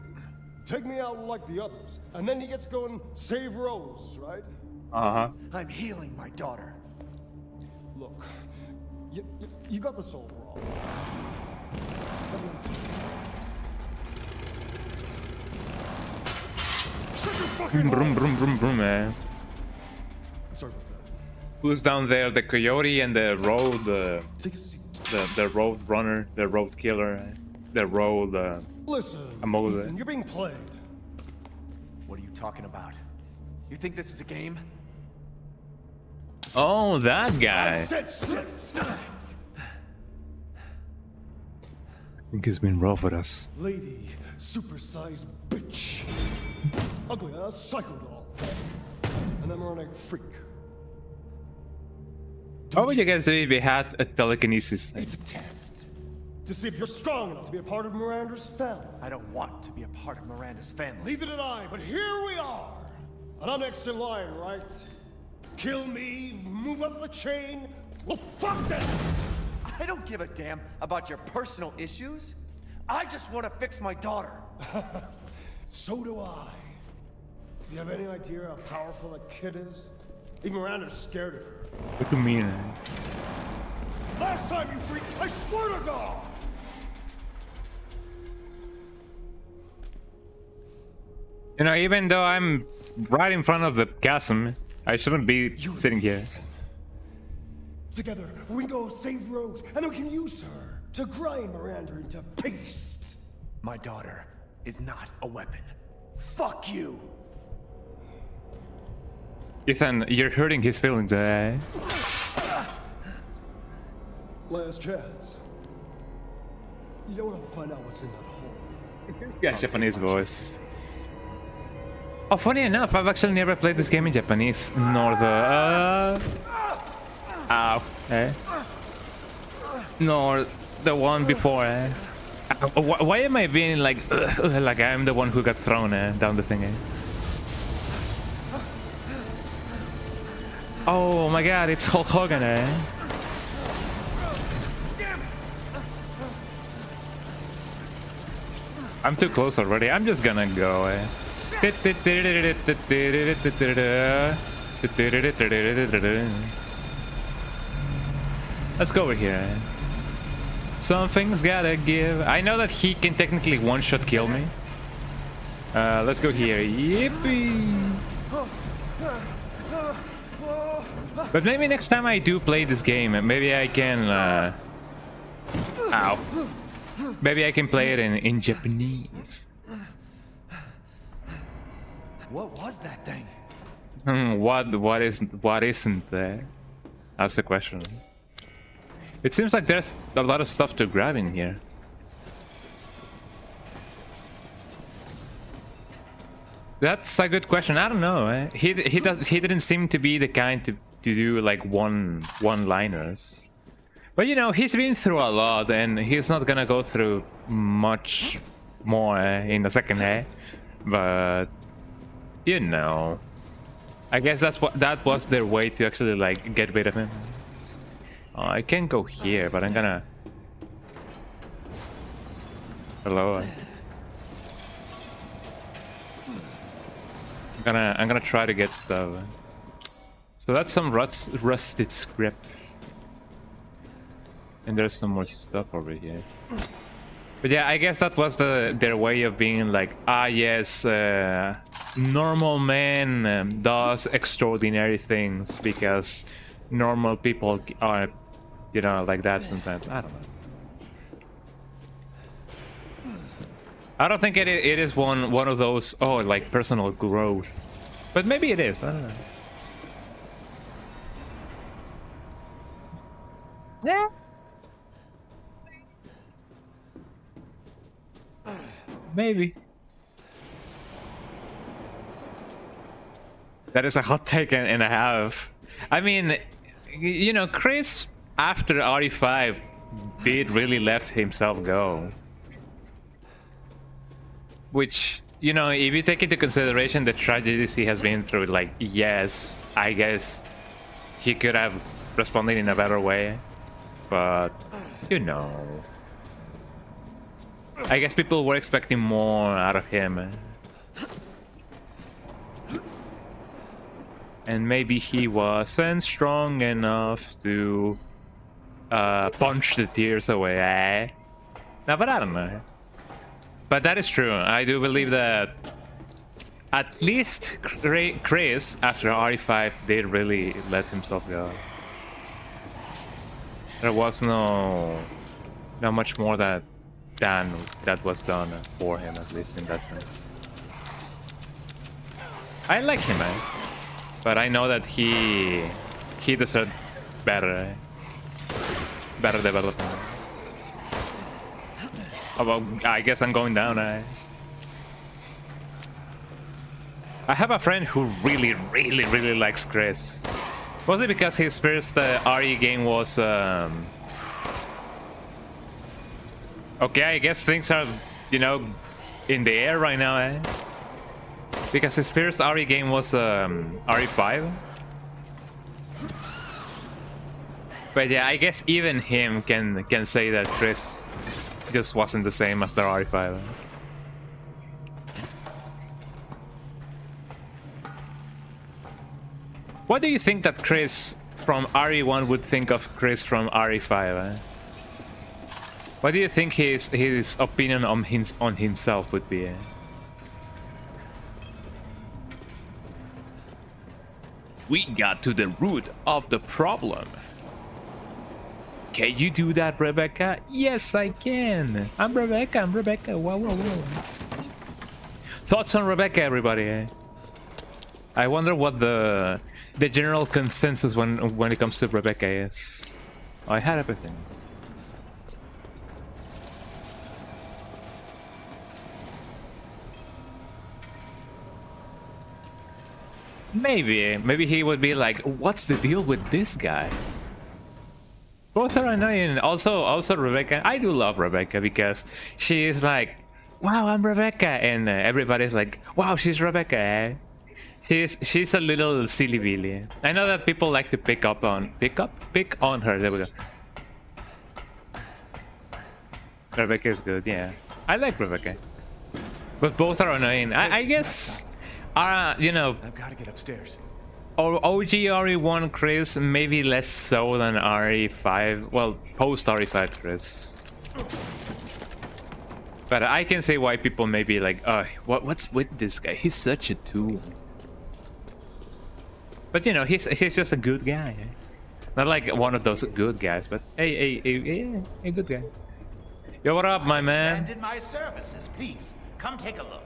take me out like the others, and then he gets going save Rose, right? Uh-huh. I'm healing my daughter. Look, you got the soul wrong. Brum brum brum brum, man. Sorry about that. Who's down there? The coyote and the road, Take a seat. the road runner, the road killer, the road. Listen, Moses. Ethan, you're being played. What are you talking about? You think this is a game? Oh, that guy. Sit. I think he's been rough with us. Lady, supersized bitch. Ugly ass psycho doll. An emeronic freak. What would you guys do if you had a telekinesis? It's a test. To see if you're strong enough to be a part of Miranda's family. I don't want to be a part of Miranda's family. Neither did I, but here we are. And I'm next in line, right? Kill me, move up the chain. Well, fuck that! I don't give a damn about your personal issues. I just want to fix my daughter. So do I. Do you have any idea how powerful that kid is? Even Miranda's scared of her. What do you mean? Last time, you freak, I swear to God! You know, even though I'm right in front of the chasm, I shouldn't be sitting here. Together, we can go save Rose, and then we can use her to grind Miranda into paste. My daughter is not a weapon. Fuck you! Ethan, you're hurting his feelings, eh? Last chance. You don't want to find out what's in that hole. This guy's Japanese voice. Oh, funny enough, I've actually never played this game in Japanese, nor the ow, eh? Nor the one before, eh? Why am I being like I'm the one who got thrown down the thing, eh? Oh my god, it's Hulk Hogan, eh? I'm too close already, I'm just gonna go, eh? Let's go over here. Something's gotta give. I know that he can technically one-shot kill me. Let's go here. Yippee! But maybe next time I do play this game, maybe I can... Ow. Maybe I can play it in Japanese. What was that thing? What isn't there? That's the question. It seems like there's a lot of stuff to grab in here. That's a good question. I don't know. Eh? He didn't seem to be the kind to do like one-liners. But you know, he's been through a lot, and he's not gonna go through much more in a second, eh? But you know, I guess that was their way to actually like get rid of him. Oh, I can go here, but I'm gonna. Hello. I'm gonna try to get stuff. So that's some rusted script. And there's some more stuff over here. But yeah, I guess that was their way of being like, ah yes, normal man does extraordinary things because normal people are, you know, like that sometimes. I don't know. I don't think it is one of those, oh, like personal growth. But maybe it is, I don't know. Yeah. Maybe. That is a hot take and a half. I mean, you know, Chris, after RE5, did really let himself go. Which, you know, if you take into consideration the tragedies he has been through, like, yes, I guess he could have responded in a better way. But, you know, I guess people were expecting more out of him. And maybe he wasn't strong enough to punch the tears away. No, but I don't know. But that is true. I do believe that at least Chris, after RE5, did really let himself go. There was not much more that was done for him, at least in that sense. I like him, man. But I know that he deserved better development. Oh, well, I guess I'm going down. I have a friend who really likes Chris. Mostly because his first RE game was... Okay, I guess things are, you know, in the air right now, eh? Because his first RE game was RE5. But yeah, I guess even him can say that Chris just wasn't the same after RE5. What do you think that Chris from RE1 would think of Chris from RE5? What do you think his opinion on himself would be? We got to the root of the problem. Can you do that, Rebecca? Yes, I can. I'm Rebecca. Whoa, whoa, whoa. Thoughts on Rebecca, everybody? I wonder what the general consensus when it comes to Rebecca is. I had everything. Maybe he would be like, what's the deal with this guy? Both are annoying. Also Rebecca. I do love Rebecca because she is like, wow, I'm Rebecca, and everybody's like, wow, she's Rebecca. She's a little silly Billy. I know that people like to pick on her. There we go. Rebecca is good, yeah. I like Rebecca, but both are annoying. I guess, you know, I've got to get upstairs. OG RE1 Chris, maybe less so than RE5. Well, post RE5 Chris. But I can see why people may be like, what's with this guy? He's such a tool. But you know, he's just a good guy. Not like one of those good guys, but a good guy. Yo, what up, my man? Expanded my services. Please come take a look.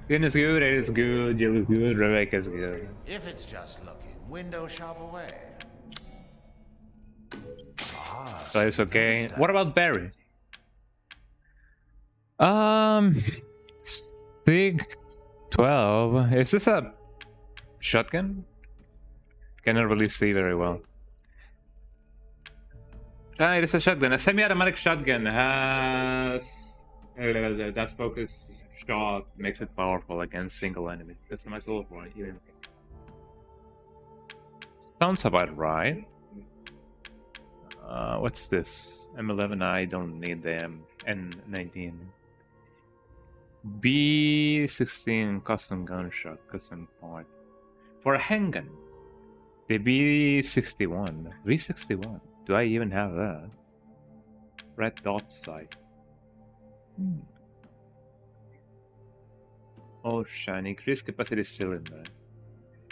It's good, it's good, you look good, Rebecca's good. If it's just looking, window shop away. So it's okay. What about Barry? Stig 12. Is this a shotgun? Cannot really see very well. Ah, it is a shotgun. A semi-automatic shotgun has that's focus shot, makes it powerful against single enemies. That's my soul for it. Even. Sounds about right. What's this? M11. I don't need them. N19. B16 custom gunshot, custom part for a handgun. The B61. V61. Do I even have that? Red dot sight. Oh, shiny. Increase capacity cylinder.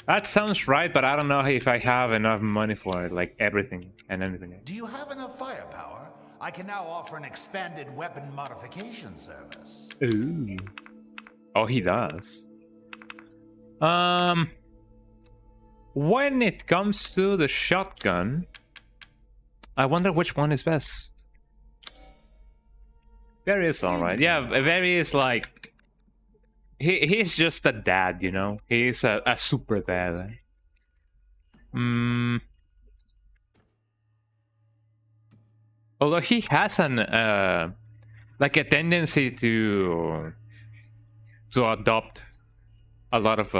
That sounds right, but I don't know if I have enough money for it, like everything and anything. Do you have enough firepower? I can now offer an expanded weapon modification service. Ooh. Oh, he does. When it comes to the shotgun, I wonder which one is best. Barry is alright. Yeah, Barry is like... He's just a dad, you know? He's a super dad. Although he has an... like a tendency to adopt a lot of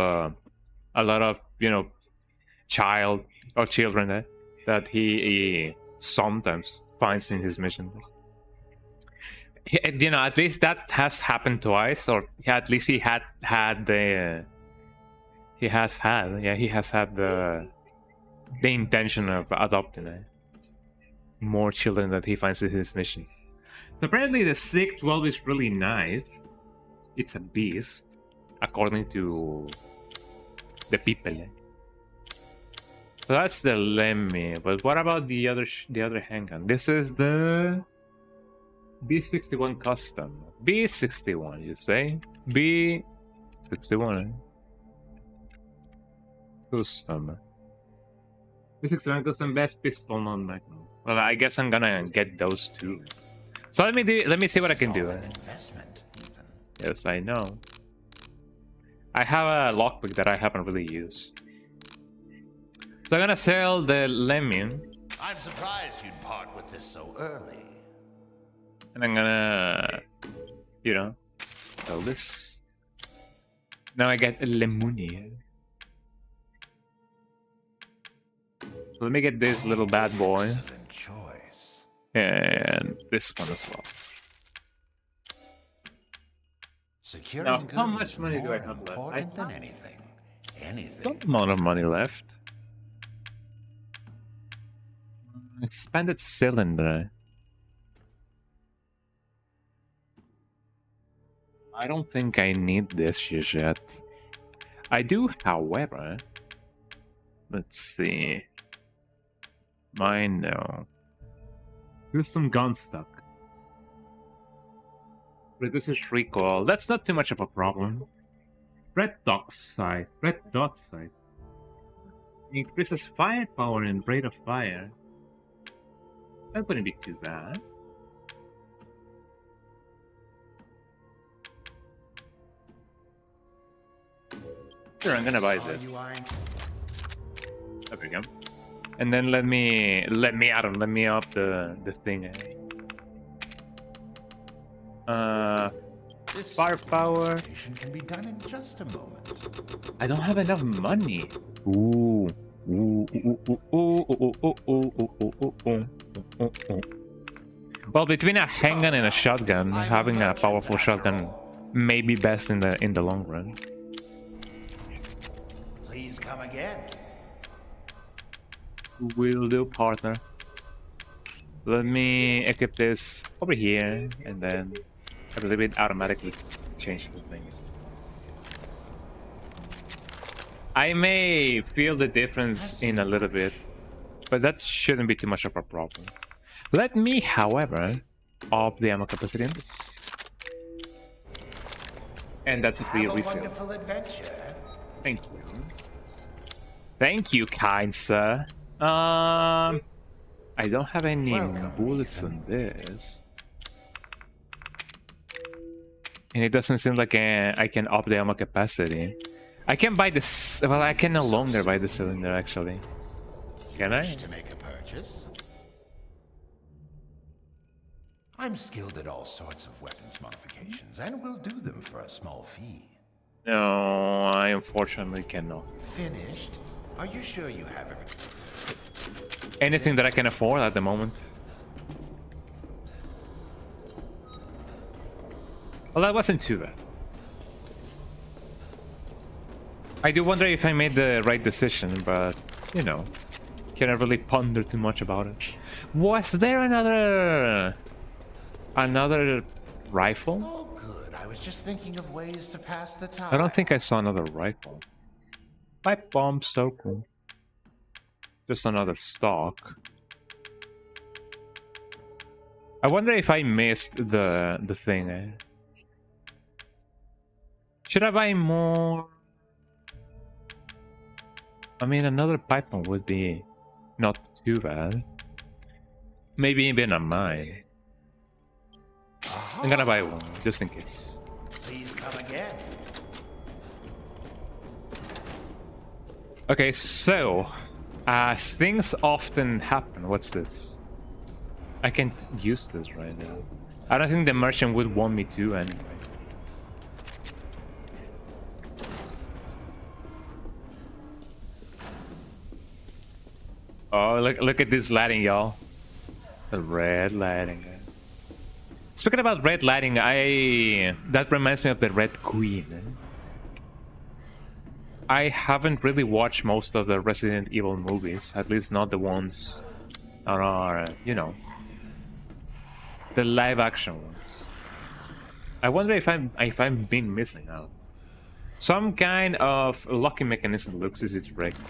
you know, children that he sometimes finds in his mission. You know, at least that has happened twice, or at least he has had the intention of adopting more children that he finds in his missions. So apparently the SIG 12 is really nice. It's a beast, according to the people. So that's the Lemmy, but what about the other handgun? This is the B61 custom. B61, you say? B61. Custom. B61 custom, best pistol non magnum. Well, I guess I'm gonna get those two. So let me see what I can do. Investment, even. Yes, I know. I have a lockpick that I haven't really used. So I'm gonna sell the Lemon. I'm surprised you'd part with this so early. And I'm gonna, you know, sell this. Now I get a Lemuni. Let me get this little bad boy. Excellent choice. And this one as well. Securing Now, goods how much is money do more I have left? important than anything. Anything. Some amount of money left. Expanded cylinder. I don't think I need this just yet. I do, however. Let's see. Mine, no. Custom gun stock. Reduces recoil. That's not too much of a problem. Red dot sight. Red dot sight. Increases firepower and rate of fire. That wouldn't be too bad. Sure, I'm gonna buy this. There we go. And then let me up the thing. This Firepower. modification can be done in just a moment. I don't have enough money. Ooh. Well, between a handgun and a shotgun, having a powerful shotgun may be best in the long run. Please come again. Will do, partner. Let me equip this over here, and then I believe it automatically change the thing. I may feel the difference in a little bit, but that shouldn't be too much of a problem. Let me, however, up the ammo capacity in this. And that's a free Have a refill. wonderful adventure. Thank you. Thank you, kind sir. I don't have any Welcome, bullets Ethan. on this. And it doesn't seem like I can up the ammo capacity. I can buy this. Well, I can no longer buy the cylinder, actually. Can I? Wish to make a purchase? I'm skilled at all sorts of weapons modifications, and will do them for a small fee. No, I unfortunately cannot. Finished? Are you sure you have everything? Anything that I can afford at the moment. Well, that wasn't too bad. I do wonder if I made the right decision, but, you know, can't really ponder too much about it. Was there another rifle? Oh, good. I was just thinking of ways to pass the time. I don't think I saw another rifle. Pipe bomb, so cool. Just another stock. I wonder if I missed the thing. Should I buy more? I mean, another pipe bomb would be not too bad. Maybe even a mine. I'm gonna buy one, just in case. Please come again. Okay, so things often happen. What's this? I can't use this right now. I don't think the merchant would want me to anyway. Oh, look at this lighting, y'all. The red lighting. Speaking about red lighting, that reminds me of the Red Queen. I haven't really watched most of the Resident Evil movies, at least not the ones that are, you know, the live action ones. I wonder if I've been missing out. Some kind of locking mechanism looks as it's rigged.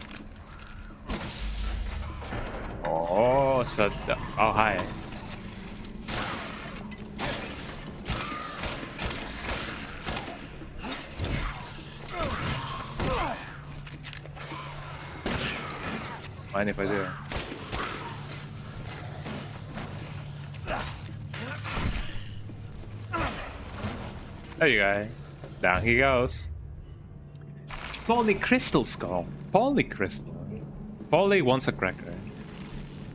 Oh, so oh hi. Mind if I do? There you go. Down he goes. Polycrystal skull. Polycrystal. Poly wants a cracker.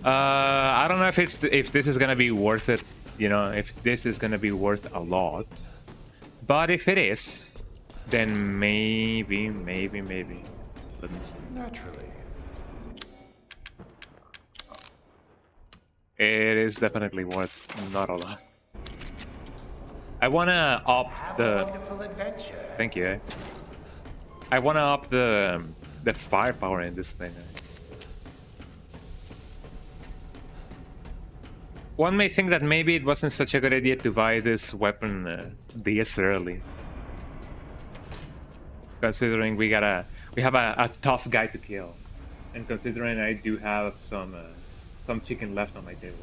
I don't know if this is gonna be worth it. You know, if this is gonna be worth a lot. But if it is, then maybe. Let me see. Naturally. It is definitely worth not a lot. I wanna up Have a the. wonderful adventure. Thank you. I wanna up the firepower in this thing. One may think that maybe it wasn't such a good idea to buy this weapon this early, considering we have a tough guy to kill, and considering I do have some chicken left on my table.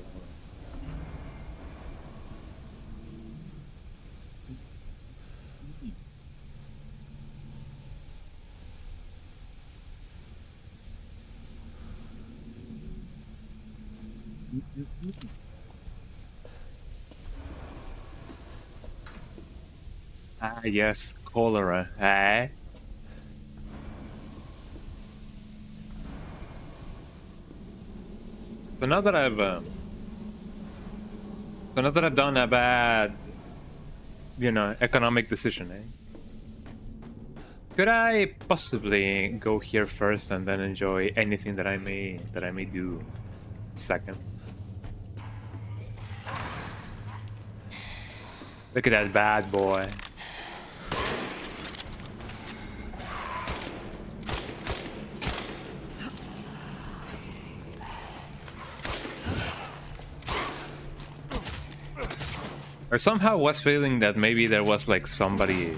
Ah, yes, cholera, eh? So now that I've done a bad, economic decision, eh? Could I possibly go here first and then enjoy anything that I may do second? Look at that bad boy. I somehow was feeling that maybe there was like somebody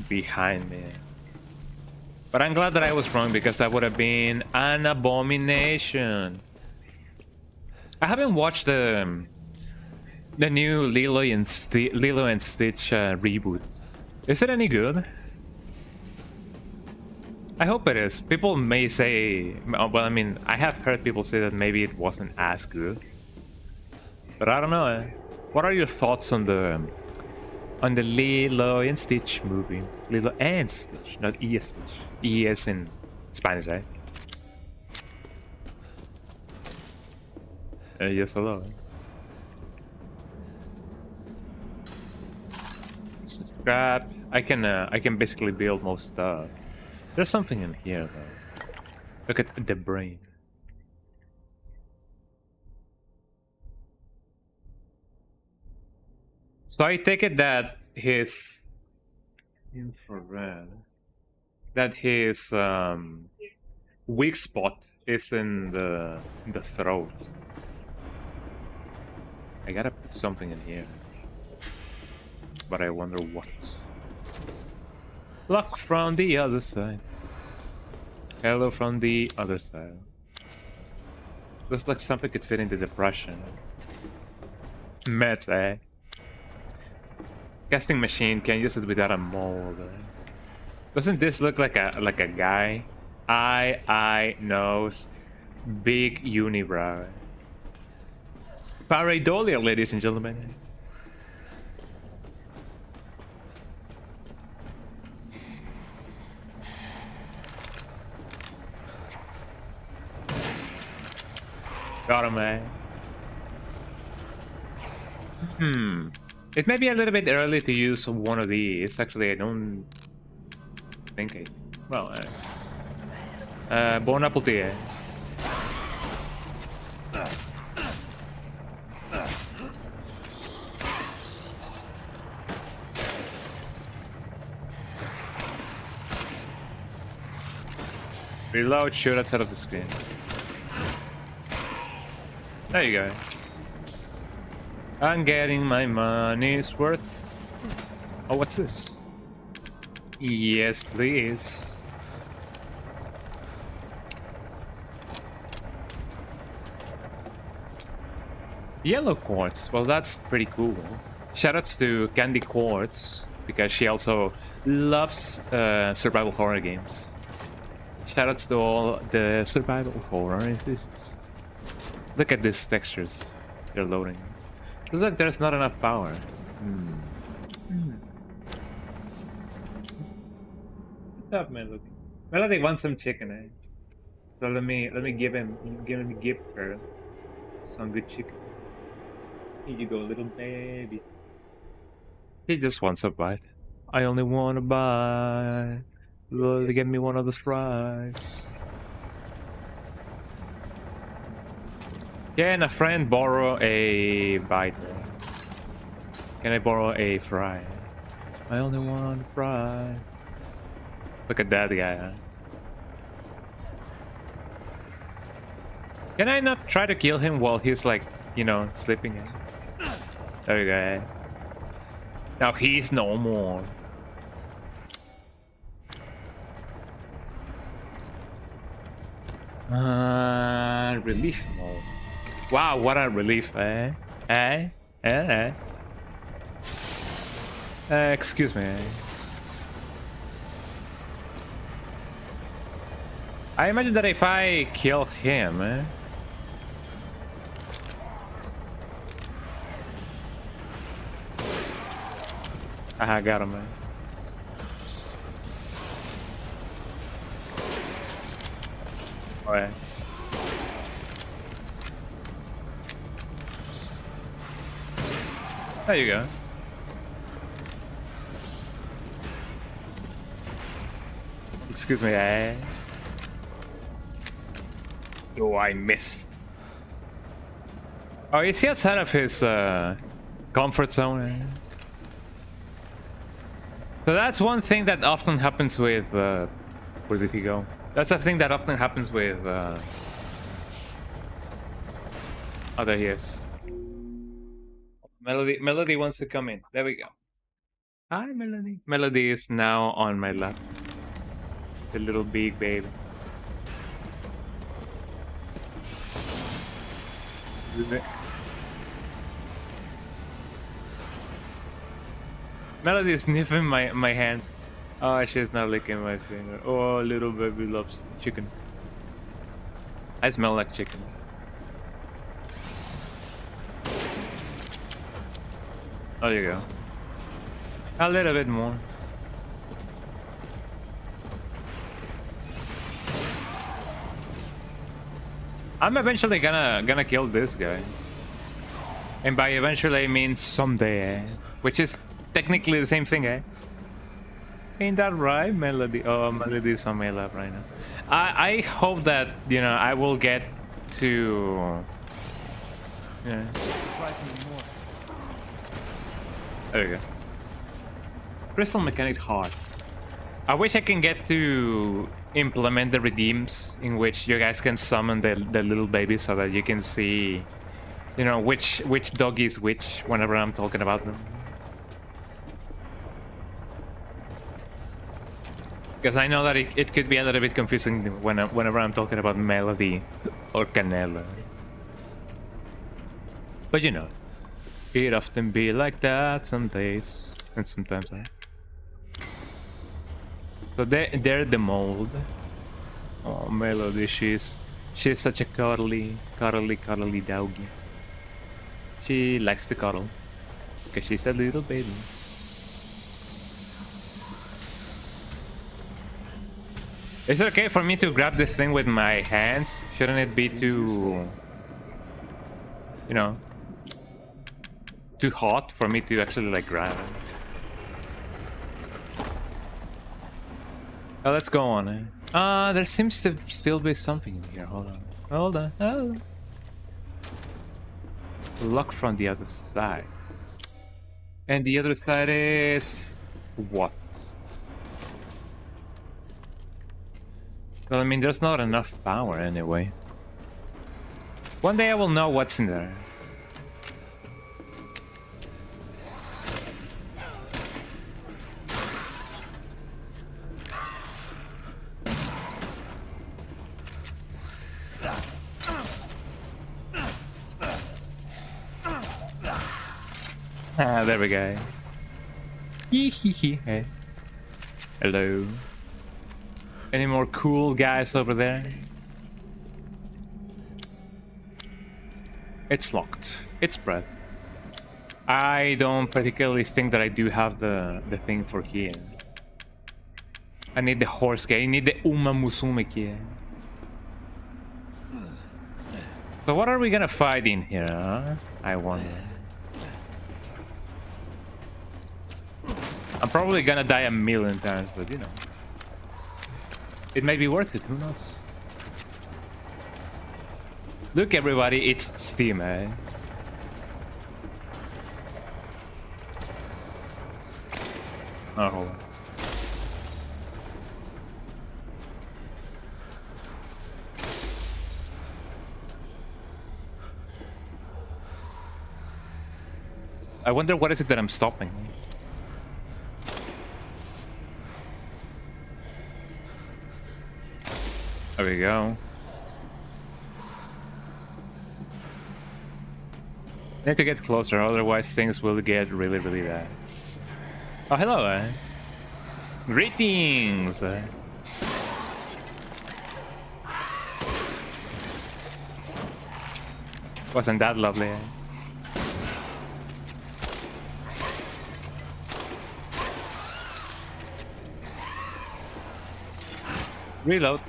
behind me. But I'm glad that I was wrong, because that would have been an abomination. I haven't watched the new Lilo and Stitch reboot. Is it any good? I hope it is. People may say, well, I mean, I have heard people say that maybe it wasn't as good. But I don't know. What are your thoughts on the Lilo and Stitch movie? Lilo and Stitch, not E as Stitch. E as in Spanish, right? Yes, hello. Scrap. I can basically build most stuff. There's something in here though. Look at the brain. So I take it that his infrared, that his weak spot is in the throat. I gotta put something in here, but I wonder what. Luck from the other side. Hello from the other side. Looks like something could fit into depression. Meta. Casting machine can use it without a mold. Doesn't this look like a guy? Eye, nose, big unibrow. Pareidolia, ladies and gentlemen. Got him, man. It may be a little bit early to use one of these. Actually, I don't think I... Well, Bon appetit. Reload, shoot outside of the screen. There you go. I'm getting my money's worth. Oh, what's this? Yes, please. Yellow quartz. Well, that's pretty cool. Shoutouts to Candy Quartz, because she also loves survival horror games. Shoutouts to all the survival horror enthusiasts. Look at these textures. They're loading. Looks like there's not enough power. What's up, man? Look. Melody wants some chicken, eh? So let me give him a gift for some good chicken. Here you go, little baby. He just wants a bite. I only want a bite. Lord, give me one of the fries. Can a friend borrow a bite? Can I borrow a fry? I only want a fry. Look at that guy, huh? Can I not try to kill him while he's like, you know, sleeping? There you go. Now he's no more. Relief mode. Wow, what a relief, eh? Excuse me. I imagine that if I kill him, I got him, man. Alright. There you go. Excuse me, Oh, I missed. Oh, is he outside of his comfort zone? So that's one thing that often happens with... where did he go? That's a thing that often happens with... Oh, there he is. Melody wants to come in. There we go. Hi, Melody. Melody is now on my lap. The little big baby. Melody is sniffing my hands. Oh, she's not licking my finger. Oh, little baby loves chicken. I smell like chicken. Oh, there you go. A little bit more. I'm eventually gonna kill this guy. And by eventually I mean someday, which is technically the same thing, eh? Ain't that right, Melody? Oh, Melody is on my lap right now. I hope that, you know, I will get to... Yeah. Surprise me more. There we go. Crystal Mechanic Heart. I wish I can get to implement the redeems in which you guys can summon the little babies so that you can see, you know, which dog is which whenever I'm talking about them. Because I know that it could be a little bit confusing whenever I'm talking about Melody or Canela. But you know, it often be like that some days and sometimes I... So they're the mold. Oh, Melody, she's such a cuddly doggy. She likes to cuddle because she's a little baby. Is it okay for me to grab this thing with my hands? Shouldn't it be too, you know, too hot for me to actually like grab it? Oh, let's go on. There seems to still be something in here. Hold on. Lock from the other side. And the other side is... what? Well, I mean, there's not enough power anyway. One day I will know what's in there. Ah, there we go. Hey. Hello. Any more cool guys over there? It's locked. It's bread. I don't particularly think that I do have the thing for here. I need the horse guy. I need the Uma Musume here. So what are we gonna fight in here, huh? I wonder. I'm probably gonna die a million times, but you know. It may be worth it, who knows? Look, everybody, it's Steam, eh? Oh, hold on. I wonder what is it that I'm stopping. There we go. I need to get closer, otherwise things will get really, really bad. Oh, hello, eh? Greetings! Wasn't that lovely, eh? Reload.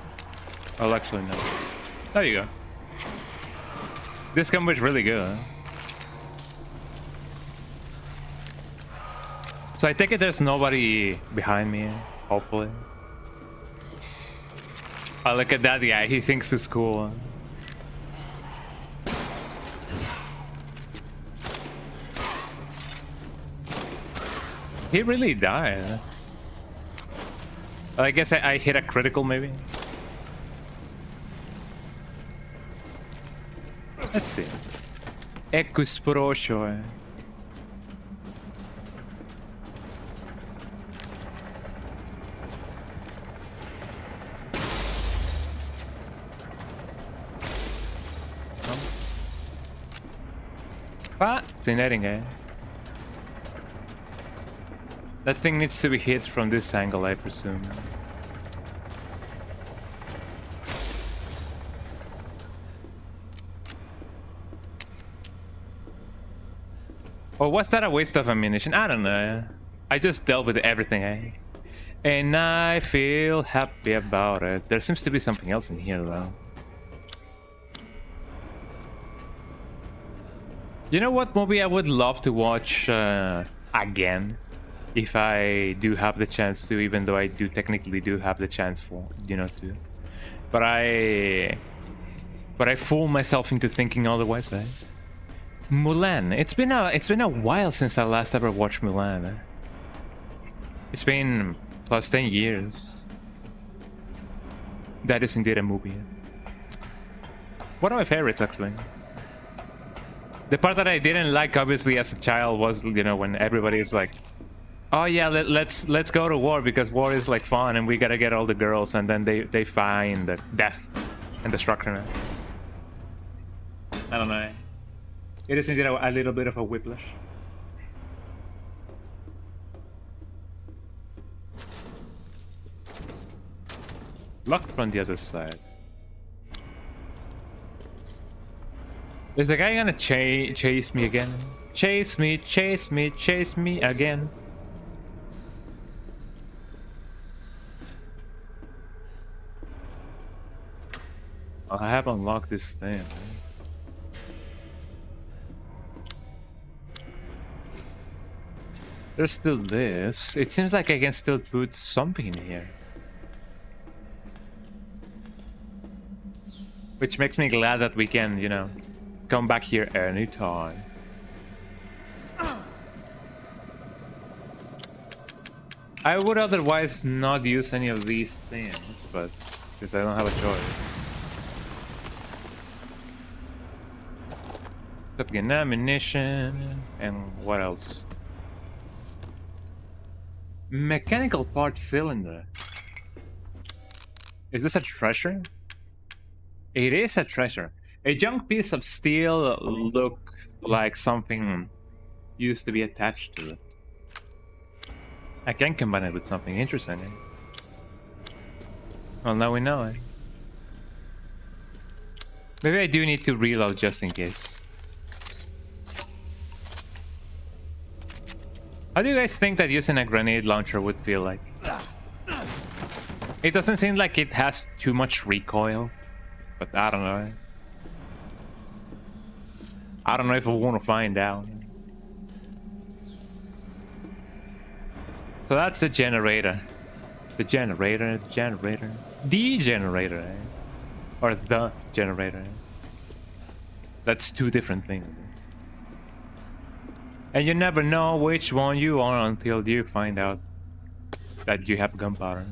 Oh, actually, no. There you go. This combo is really good, huh? So I take it there's nobody behind me, hopefully. Oh, look at that guy. He thinks it's cool. He really died. I guess I hit a critical, maybe. Let's see. Ecus Proscio. Fascinating, eh? That thing needs to be hit from this angle, I presume. Or was that a waste of ammunition? I don't know. I just dealt with everything, eh? And I feel happy about it. There seems to be something else in here, though. You know what movie I would love to watch again? If I do have the chance to, even though I do technically do have the chance for, you know, to. But I fool myself into thinking otherwise, eh? Mulan. It's been a while since I last ever watched Mulan. Eh? It's been plus 10 years. That is indeed a movie. One of my favorites, actually. The part that I didn't like, obviously, as a child was, you know, when everybody is like, oh yeah, let's go to war because war is like fun and we gotta get all the girls, and then they find the death and destruction. I don't know. It is indeed a little bit of a whiplash. Locked from the other side. Is the guy gonna chase me again? Chase me, chase me, chase me again. Oh, I have unlocked this thing. There's still this. It seems like I can still put something in here. Which makes me glad that we can, you know, come back here anytime. I would otherwise not use any of these things, but because I don't have a choice. Shotgun ammunition, and what else? Mechanical part cylinder. Is this a treasure? It is a treasure. A junk piece of steel looks like something used to be attached to it. I can combine it with something interesting. Eh? Well, now we know it. Maybe I do need to reload just in case. How do you guys think that using a grenade launcher would feel like? It doesn't seem like it has too much recoil, but I don't know. I don't know if I want to find out. So that's the generator. The generator, the generator. The generator, eh? Or the generator. Eh? That's two different things. And you never know which one you are until you find out that you have gunpowder.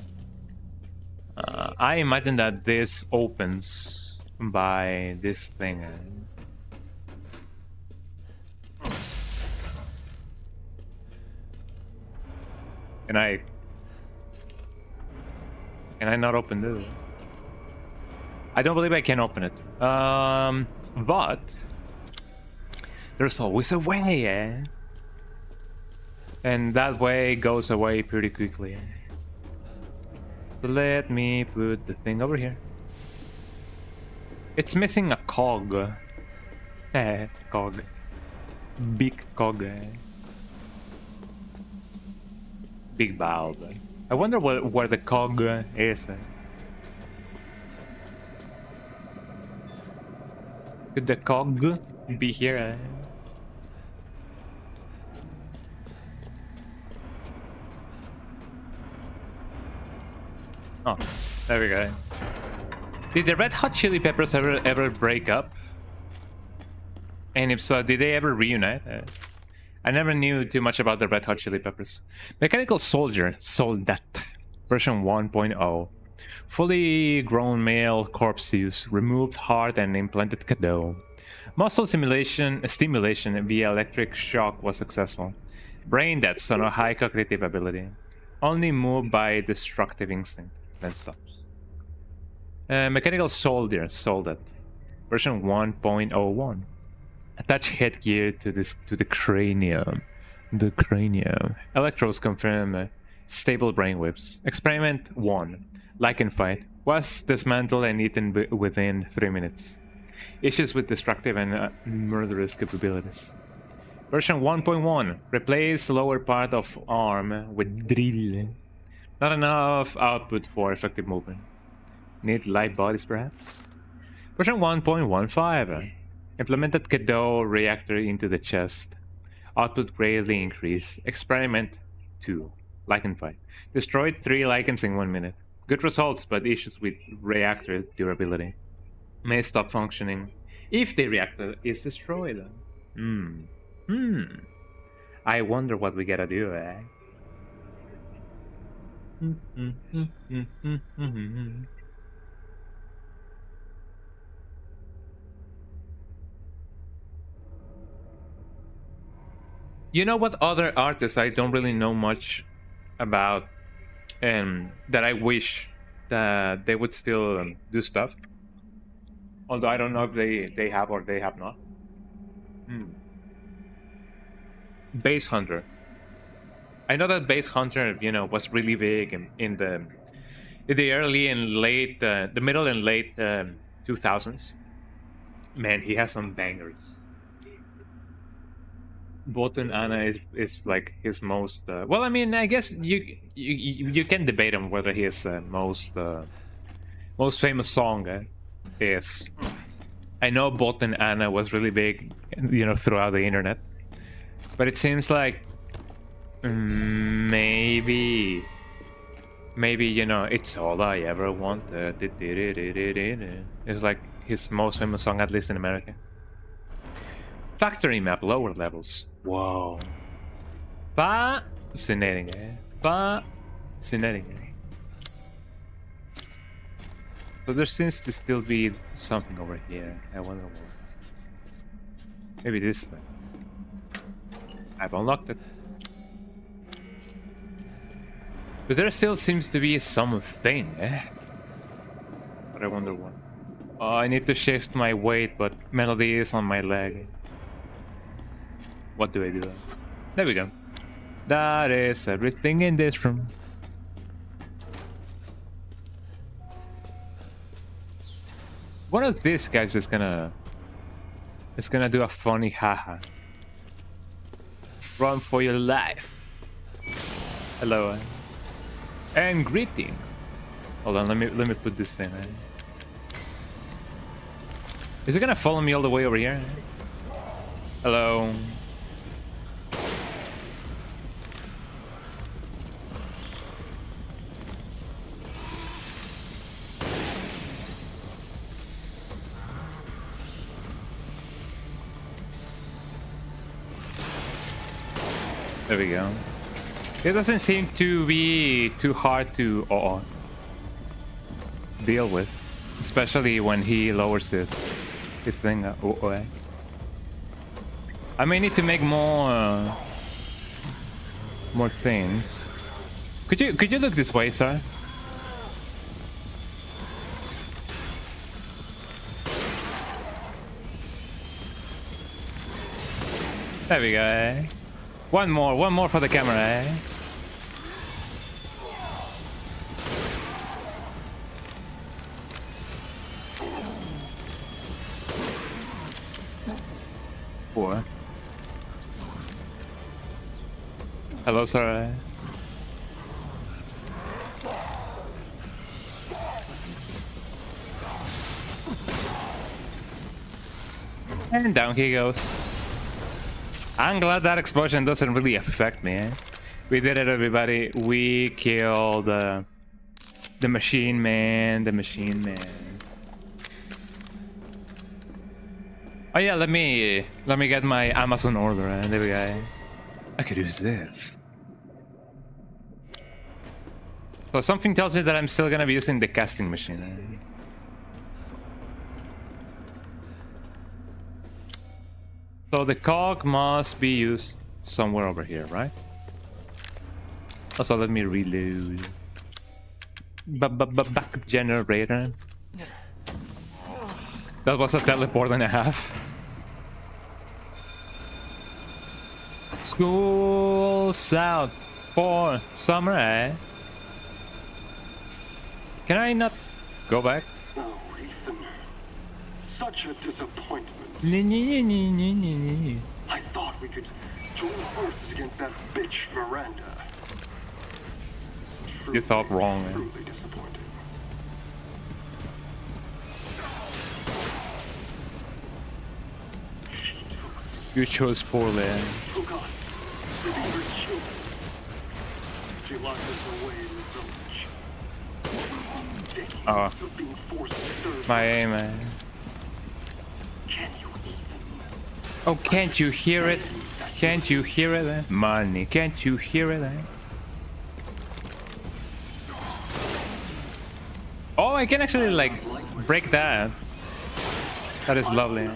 I imagine that this opens by this thing. Can I not open this? I don't believe I can open it. But there's always a way, eh? And that way goes away pretty quickly. So let me put the thing over here. It's missing a cog. Cog. Big cog. Big valve. I wonder where the cog is. Could the cog be here? Oh, there we go. Did the Red Hot Chili Peppers ever break up? And if so, did they ever reunite? I never knew too much about the Red Hot Chili Peppers. Mechanical Soldier, Soldat, version 1.0. Fully grown male corpse use, removed heart and implanted cadeau. Muscle stimulation via electric shock was successful. Brain dead, so no high cognitive ability. Only moved by destructive instinct, then stops. Mechanical Soldier, Soldat, version 1.01. Attach headgear to the cranium. The cranium. Electrodes confirm stable brainwaves. Experiment 1. Lichen fight. Was dismantled and eaten within 3 minutes. Issues with destructive and murderous capabilities. Version 1.1. Replace lower part of arm with drill. Not enough output for effective movement. Need light bodies perhaps? Version 1.15. Implemented cadeau reactor into the chest. Output greatly increased. Experiment 2. Lichen fight. Destroyed 3 lichens in 1 minute. Good results, but issues with reactor durability. May stop functioning if the reactor is destroyed. I wonder what we gotta do, eh? You know what other artists I don't really know much about, and that I wish that they would still do stuff? Although I don't know if they have or they have not. Base Hunter. I know that Base Hunter, you know, was really big in the early and late, the middle and late 2000s. Man, he has some bangers. Bolton Anna is like his most well, I mean, I guess you can debate on whether his most famous song is. I know Bolton Anna was really big, you know, throughout the internet, but it seems like maybe you know, it's all I ever wanted. It's like his most famous song, at least in America. Factory map, lower levels. Whoa. Fascinating, eh? Fascinating, eh? So there seems to still be something over here. I wonder what. Maybe this thing. I've unlocked it. But there still seems to be something, eh? But I wonder what. Oh, I need to shift my weight, but Melody is on my leg. What do I do? There we go. That is everything in this room. One of these guys is gonna do a funny haha. Run for your life. Hello. And greetings. Hold on, let me put this thing in. Is it gonna follow me all the way over here? Hello. There we go. It doesn't seem to be too hard to deal with, especially when he lowers his thing. I may need to make more things. Could you look this way, sir? There we go. Eh? One more for the camera. Eh? Four. Hello, sir. And down he goes. I'm glad that explosion doesn't really affect me. Eh? We did it, everybody. We killed the machine man. The machine man. Oh yeah, let me get my Amazon order. Eh? There we go. I could use this. So something tells me that I'm still gonna be using the casting machine. Eh? So the cog must be used somewhere over here, right? Also, let me reload. Backup generator. That was a teleport and a half. School's out for summer, eh? Can I not go back? Oh, Ethan. Such a disappointment. I thought we could join forces against that bitch Miranda. You thought wrong, man. Truly disappointing. You chose poorly. Oh God, maybe her children. She locked us away in the village. Decades of being forced to serve. My aim, man. Can you even? Oh, can't you hear it? Can't you hear it? Eh? Money, can't you hear it? Eh? Oh, I can actually like break that. That is lovely. Eh?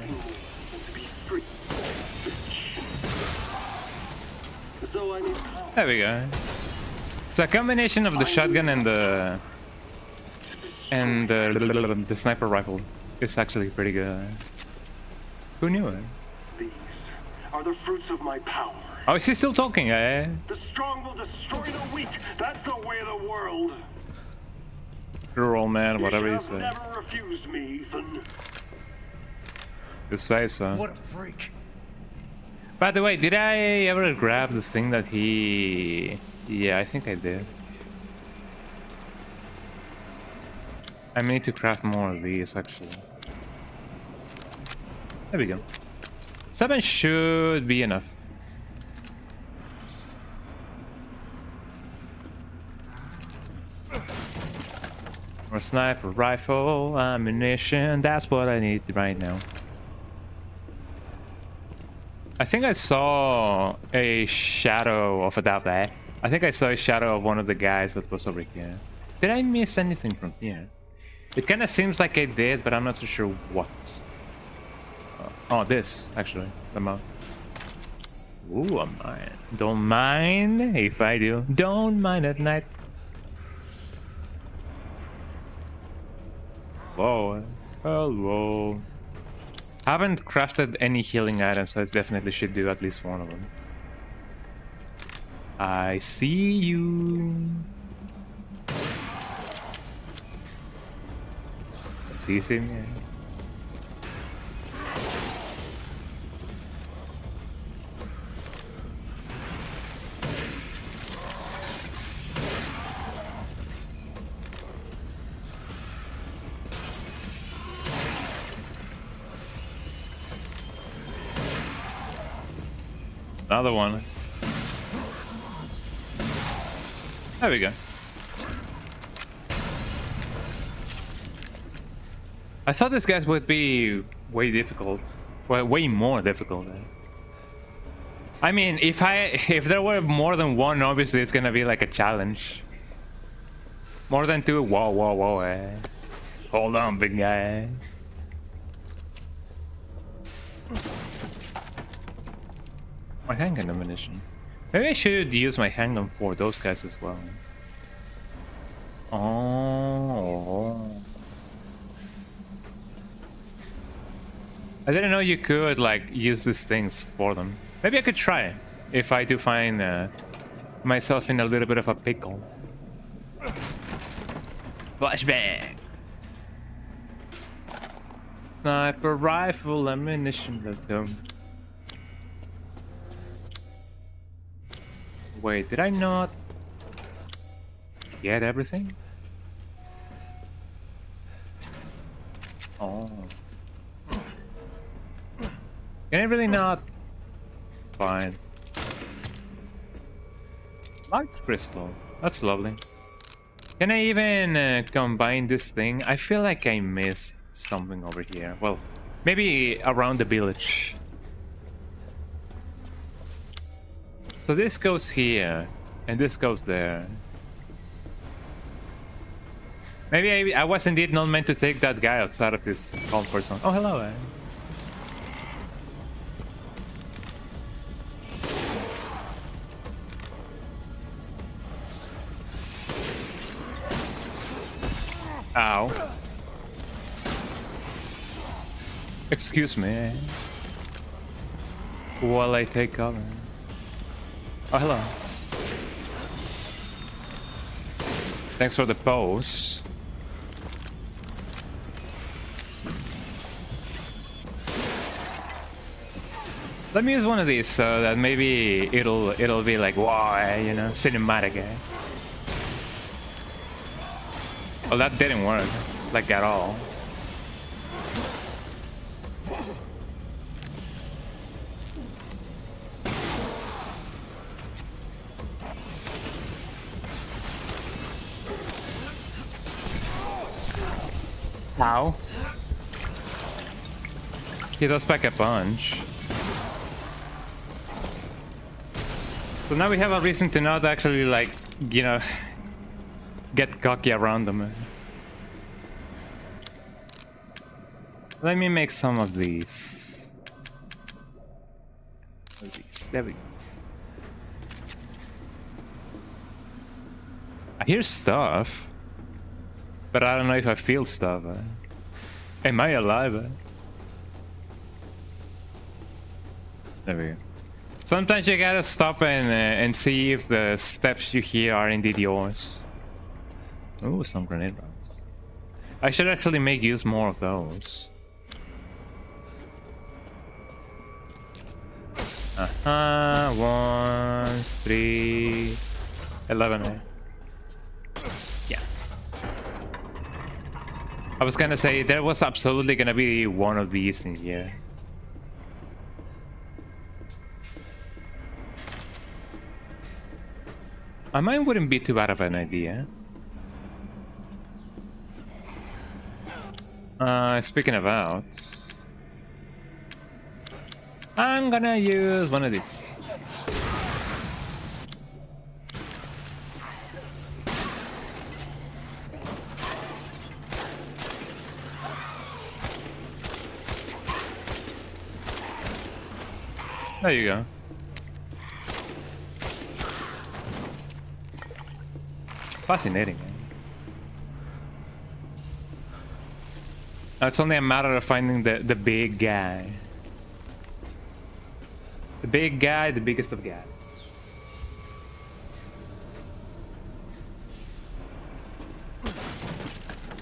There we go. It's a combination of the shotgun and the sniper rifle. It's actually pretty good. Who knew it? These are the fruits of my power. Oh, is he still talking? Eh? The strong will destroy the weak. That's the way of the world. You're old man, whatever you say. Never refused me, Ethan. You say so. What a freak. By the way, did I ever grab the thing that he... Yeah, I think I did. I need to craft more of these, actually. There we go. 7 should be enough. More sniper rifle, ammunition, that's what I need right now. I think I saw a shadow of a guy. I think I saw a shadow of one of the guys that was over here. Did I miss anything from here? It kind of seems like I did, but I'm not so sure what. Oh, this, actually. The mount. Ooh, I'm mine. Don't mind if I do. Don't mind at night. Whoa. Hello. Haven't crafted any healing items, so I definitely should do at least one of them. I see you. See me? Another one. There we go. I thought these guys would be way difficult. Well, way more difficult. I mean, if there were more than one, obviously it's gonna be like a challenge. More than two, whoa, whoa, whoa, Hold on, big guy. My handgun ammunition. Maybe I should use my handgun for those guys as well. Oh. I didn't know you could like use these things for them. Maybe I could try if I do find myself in a little bit of a pickle. Flashbang. Sniper rifle ammunition. Let's go. Wait, did I not get everything? Oh. Can I really not? Fine. Light crystal. That's lovely. Can I even combine this thing? I feel like I missed something over here. Well, maybe around the village. So this goes here, and this goes there. Maybe I was indeed not meant to take that guy outside of his comfort zone. Oh, hello. Ow. Excuse me. While I take cover. Oh, hello. Thanks for the pose. Let me use one of these so that maybe it'll be like, wow, you know, cinematic. Oh, that didn't work, like at all. How? He does pack a punch. So now we have a reason to not actually, like, you know, get cocky around them. Let me make some of these. There we go. I hear stuff, but I don't know if I feel stuff. Am I alive? There we go. Sometimes you gotta stop and see if the steps you hear are indeed yours. Oh, some grenade rounds. I should actually make use more of those. 1, 3, 11. Yeah. I was gonna say there was absolutely gonna be one of these in here. Mine wouldn't be too bad of an idea. Speaking about, I'm gonna use one of these. There you go. Fascinating. Now it's only a matter of finding the big guy. The big guy, the biggest of guys.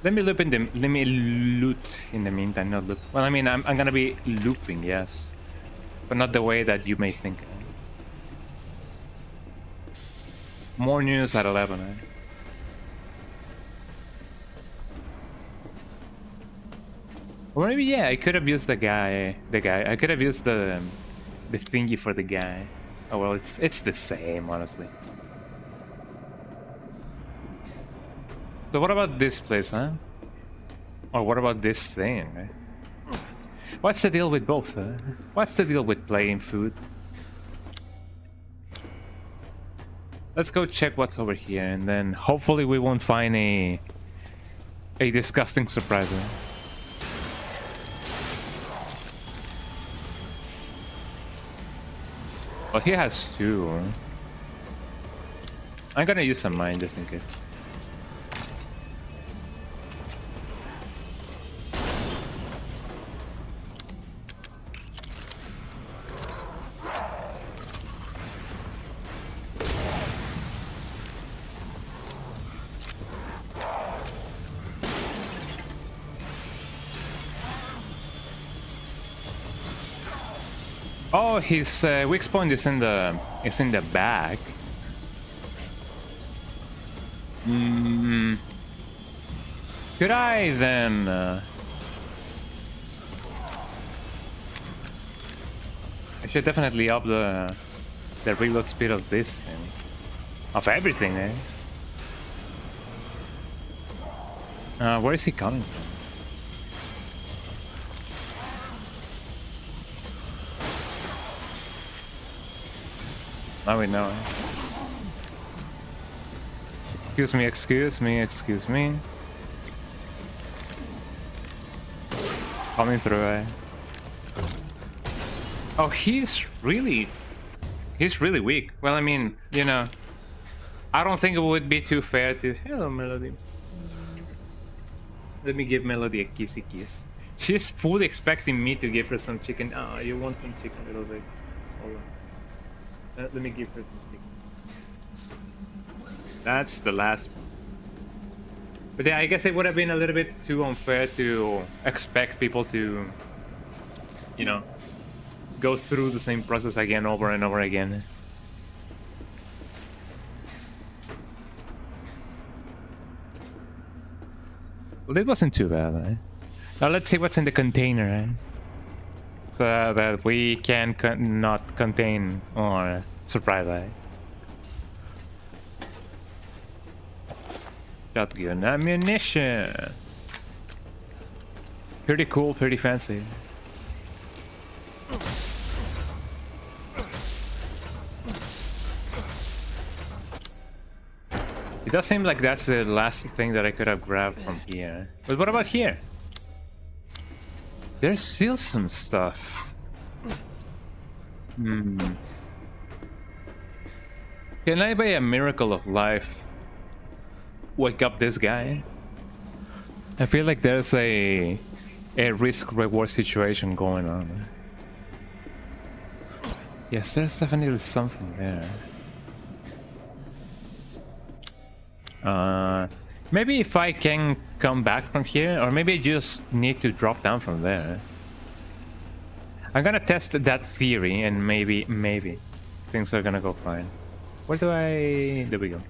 Let me loop let me loot in the meantime, not loop. Well, I mean, I'm gonna be looping, yes, but not the way that you may think. More news at 11. Or maybe, yeah, I could have used the guy. I could have used the thingy for the guy. Oh well, it's the same, honestly. So what about this place, huh? Or what about this thing? What's the deal with both? What's the deal with playing food? Let's go check what's over here, and then hopefully we won't find a disgusting surprise. Well, he has two. I'm gonna use some mine just in case. Oh, his weak point is in the back. Could I then? I should definitely up the reload speed of this thing, of everything, eh? Where is he coming from? Now we know. Excuse me, excuse me, excuse me. Coming through, eh? Oh, he's really weak. Well, I mean, you know, I don't think it would be too fair to... Hello, Melody. Let me give Melody a kissy kiss. She's fully expecting me to give her some chicken. Oh, you want some chicken, little bit? Hold on. Let me give her some chicken. That's the last one. But yeah, I guess it would have been a little bit too unfair to expect people to, you know, go through the same process again over and over again. Well, it wasn't too bad, right? Now let's see what's in the container, right? That we can not contain or surprise, right? Shotgun ammunition. Pretty cool, pretty fancy. It does seem like that's the last thing that I could have grabbed from here. But what about here? There's still some stuff. Can I, by a miracle of life, wake up this guy? I feel like there's a risk-reward situation going on. Yes, there's definitely something there. Maybe if I can come back from here, or maybe I just need to drop down from there. I'm gonna test that theory, and maybe things are gonna go fine. Where do I... There we go.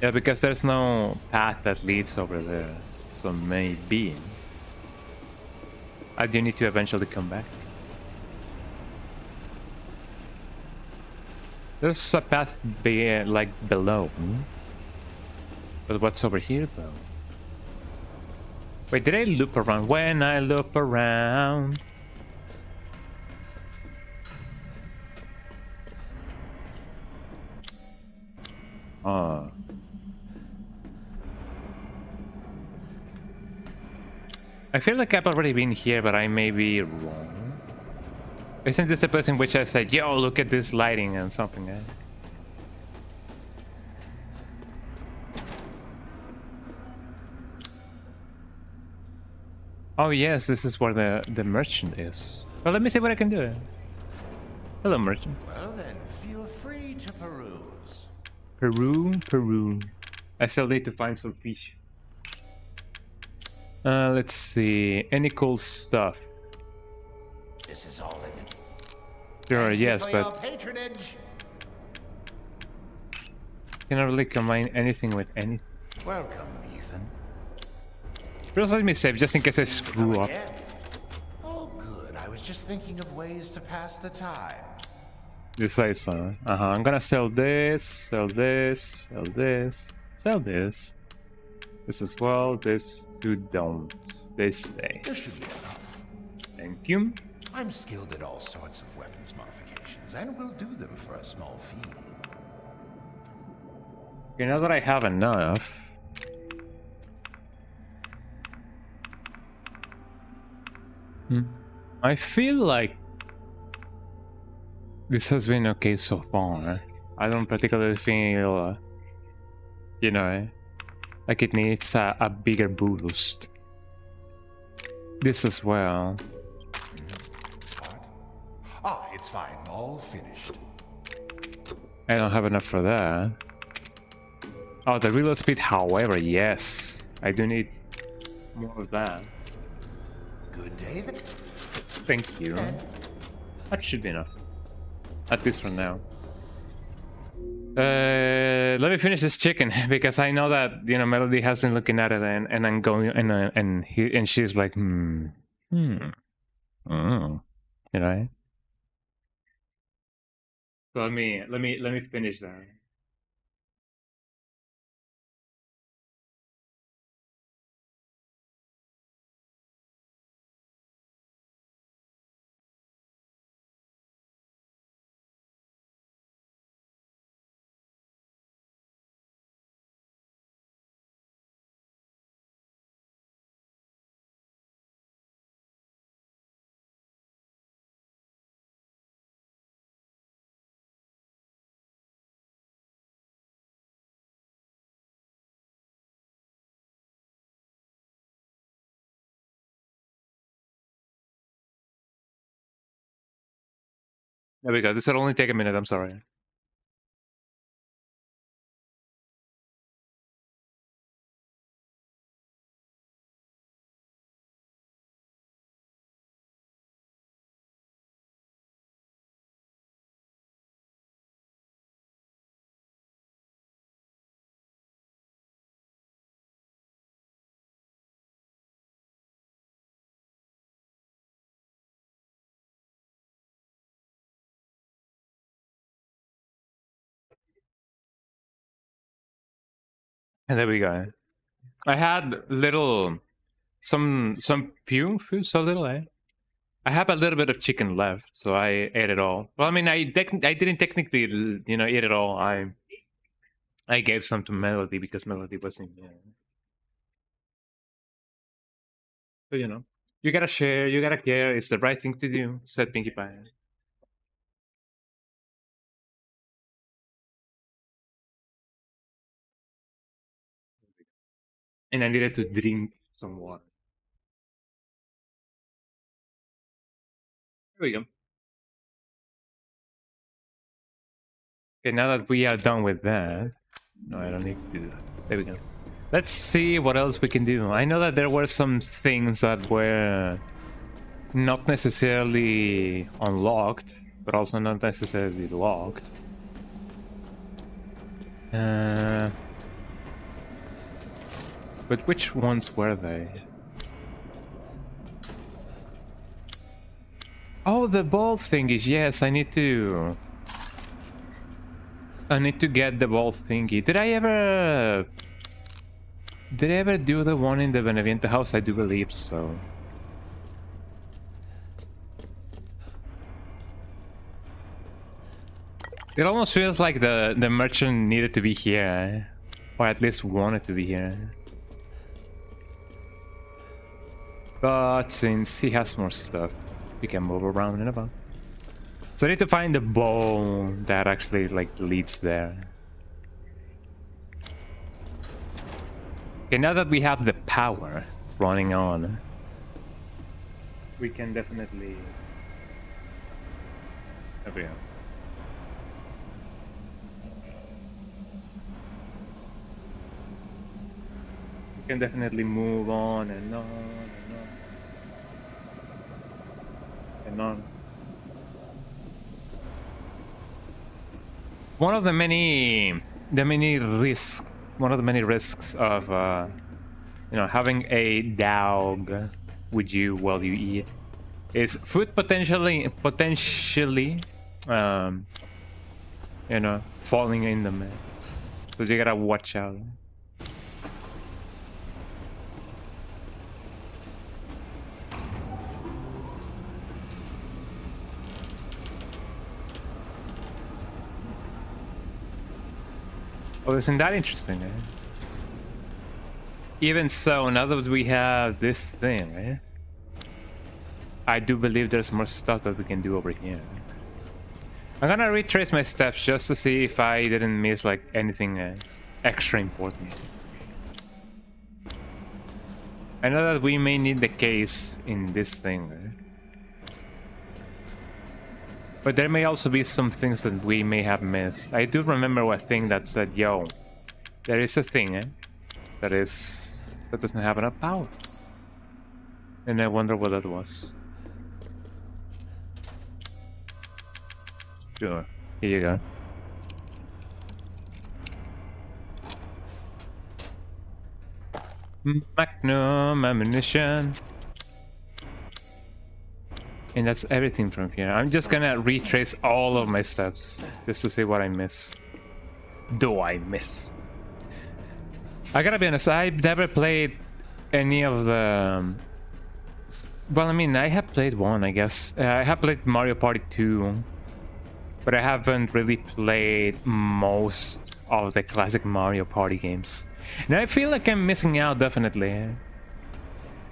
Yeah, because there's no path that leads over there. So maybe I do need to eventually come back. There's a path like below. But what's over here though? Wait, did I loop around? When I loop around. Oh. I feel like I've already been here, but I may be wrong. Isn't this the person which I said, yo, look at this lighting and something, eh? Oh yes, this is where the merchant is. Well, let me see what I can do. Hello, merchant. Well then, feel free to peruse. Peru. I still need to find some fish. Let's see. Any cool stuff? This is all in it. Sure, Thank you yes, for but your patronage. cannot really combine anything with anything. Welcome, Ethan. Just let me save, just in case I screw up. Again? Oh, good. I was just thinking of ways to pass the time. You say so. I'm gonna sell this, sell this, sell this, sell this. This as well. This you don't. They stay. This should be enough. Thank you. I'm skilled at all sorts of weapons modifications, and will do them for a small fee. You know that I have enough. I feel like this has been okay so far. I don't particularly feel, you know, like it needs a bigger boost. This as well. What? Ah, it's fine. All finished. I don't have enough for that. Oh, the reload speed, however, yes. I do need more of that. Good day then. Thank you. That should be enough. At least for now. Let me finish this chicken because I know that, you know, Melody has been looking at it and I'm going and she's like, you know. So let me finish that. There we go. This will only take a minute. I'm sorry. And there we go. I had some so little, eh? I have a little bit of chicken left, so I ate it all. Well, I mean, I didn't technically, you know, eat it all. I gave some to Melody because Melody wasn't here. So, you know, you gotta share, you gotta care. It's the right thing to do, said Pinkie Pie. And I needed to drink some water. There we go. Okay, now that we are done with that, no, I don't need to do that. There we go. Let's see what else we can do. I know that there were some things that were not necessarily unlocked, but also not necessarily locked. But which ones were they? Oh, the ball thingies. Yes, I need to get the ball thingy. Did I ever do the one in the Beneviento house? I do believe so. It almost feels like the merchant needed to be here, or at least wanted to be here. But since he has more stuff, we can move around and about. So I need to find the bow that actually like leads there. Okay, now that we have the power running on, we can definitely... There we go. We can definitely move on and on and on and on. One of the many risks of you know, having a dog with you while you eat is food potentially you know, falling in the mess. So you gotta watch out. Well, isn't that interesting, eh? Even so, now that we have this thing, eh? I do believe there's more stuff that we can do over here. I'm gonna retrace my steps just to see if I didn't miss like anything extra important. I know that we may need the case in this thing, eh? But there may also be some things that we may have missed. I do remember a thing that said, yo, there is a thing, eh? That doesn't have enough power. And I wonder what that was. Sure, here you go. Magnum ammunition. And that's everything from here. I'm just gonna retrace all of my steps just to see what I missed. I missed? I gotta be honest, I've never played any of the... Well, I mean, I have played one, I guess. I have played Mario Party 2. But I haven't really played most of the classic Mario Party games. And I feel like I'm missing out, definitely.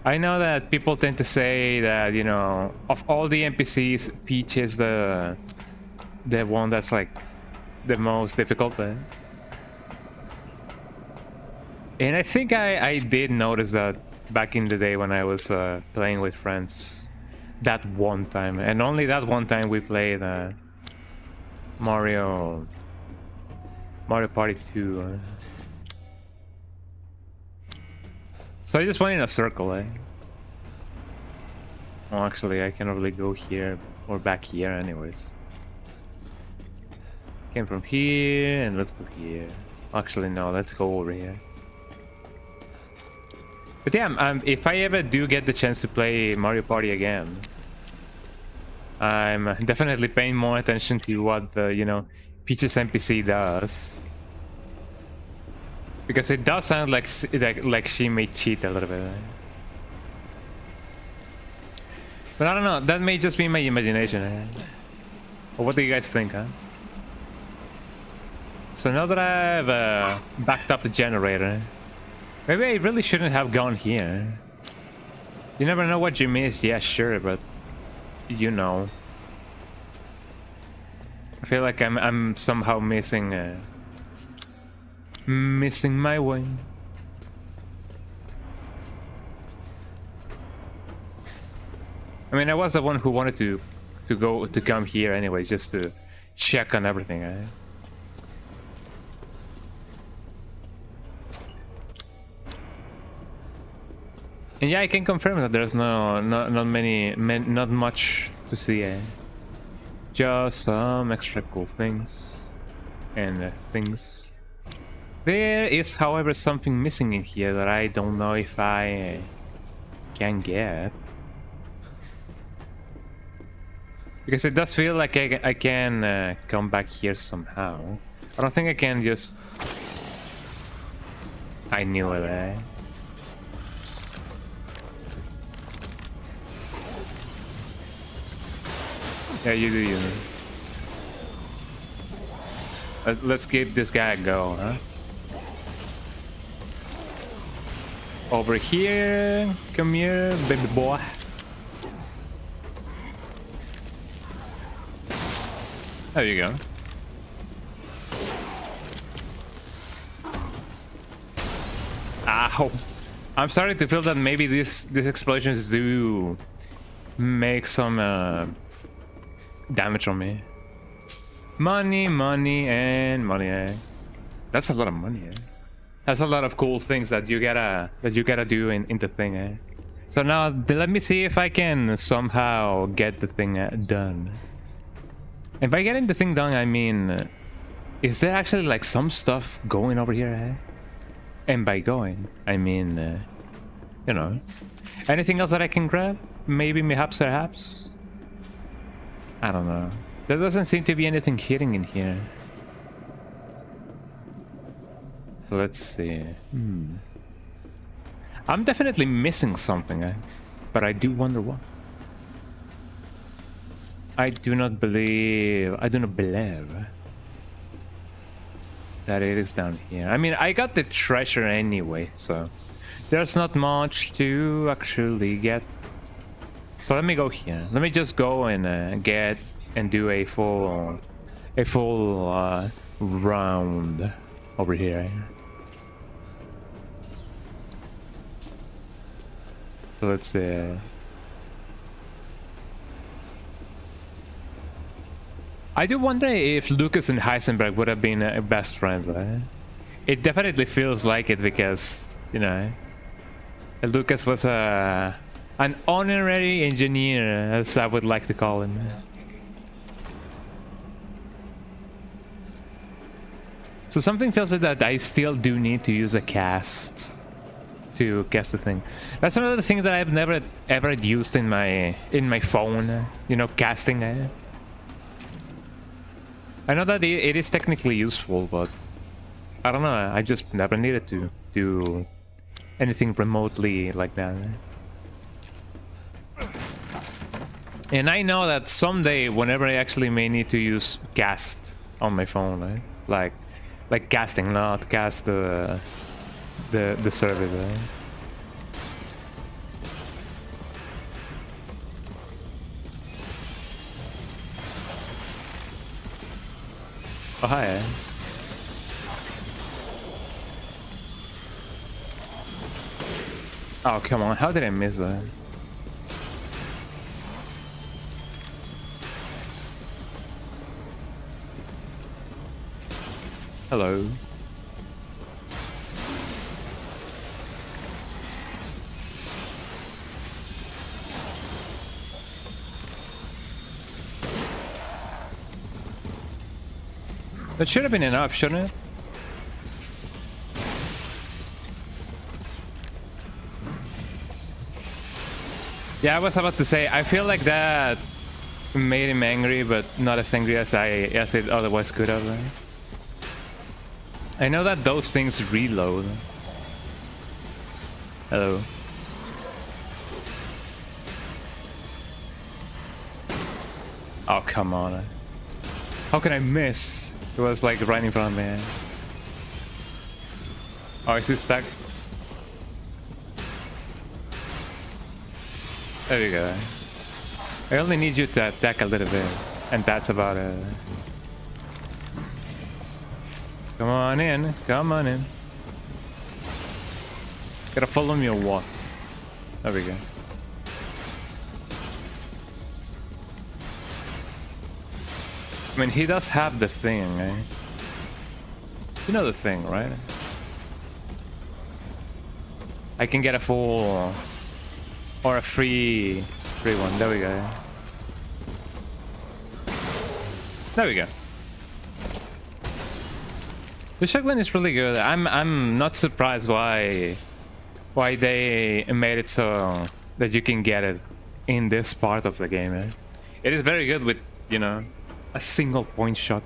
I know that people tend to say that, you know, of all the NPCs, Peach is the one that's like the most difficult. And I think I did notice that back in the day when I was playing with friends. That one time, and only that one time we played Mario Party 2. So I just went in a circle, eh? Oh, actually, I cannot really go here or back here anyways. Came from here, and let's go here. Actually, no, let's go over here. But yeah, if I ever do get the chance to play Mario Party again, I'm definitely paying more attention to what the, you know, Peach's NPC does. Because it does sound like she may cheat a little bit. But I don't know, that may just be my imagination. Or what do you guys think, huh? So now that I've backed up the generator, maybe I really shouldn't have gone here. You never know what you miss, yeah, sure, but you know. I feel like I'm somehow missing my way. I mean, I was the one who wanted to come here anyway, just to check on everything. And yeah, I can confirm that there's not much to see. Just some extra cool things and things. There is, however, something missing in here that I don't know if I can get. Because it does feel like I can come back here somehow. I don't think I can just... I knew it, eh? Yeah, you do you. Let's give this guy a go, huh? Over here, come here, baby boy. There you go. Ow! I'm starting to feel that maybe these explosions do make some damage on me. Money, and money. That's a lot of money. That's a lot of cool things that you gotta do in the thing. So now let me see if I can somehow get the thing done. And by getting the thing done, I mean, is there actually like some stuff going over here? And by going, I mean, you know, anything else that I can grab? Maybe, perhaps. I don't know. There doesn't seem to be anything hidden in here. Let's see. I'm definitely missing something, but I do wonder what. I do not believe. that it is down here. I mean, I got the treasure anyway, so there's not much to actually get. So let me go here. Let me just go and get and do a full round over here. So let's see. I do wonder if Lucas and Heisenberg would have been best friends. It definitely feels like it because, you know, Lucas was an honorary engineer, as I would like to call him. So something tells me that I still do need to use a cast to guess the thing. That's another thing that I've never ever used in my phone. You know, casting. I know that it is technically useful, but I don't know. I just never needed to do anything remotely like that. And I know that someday, whenever I actually may need to use cast on my phone, right? like casting, not cast the service. Right? Oh, hi. Oh, come on. How did I miss that? Hello. That should have been enough, shouldn't it? Yeah, I was about to say, I feel like that made him angry, but not as angry as it otherwise could have. Right? I know that those things reload. Hello. Oh, come on. How can I miss? It was like right in front of me. Oh, is he stuck? There you go. I only need you to attack a little bit, and that's about it. Come on in, come on in. Gotta follow me or what? There we go. I mean, he does have the thing, eh? You know the thing, right? I can get a full or a free one. There we go. There we go. The shotgun is really good. I'm not surprised why they made it so that you can get it in this part of the game. Eh? It is very good with, you know, a single point shot,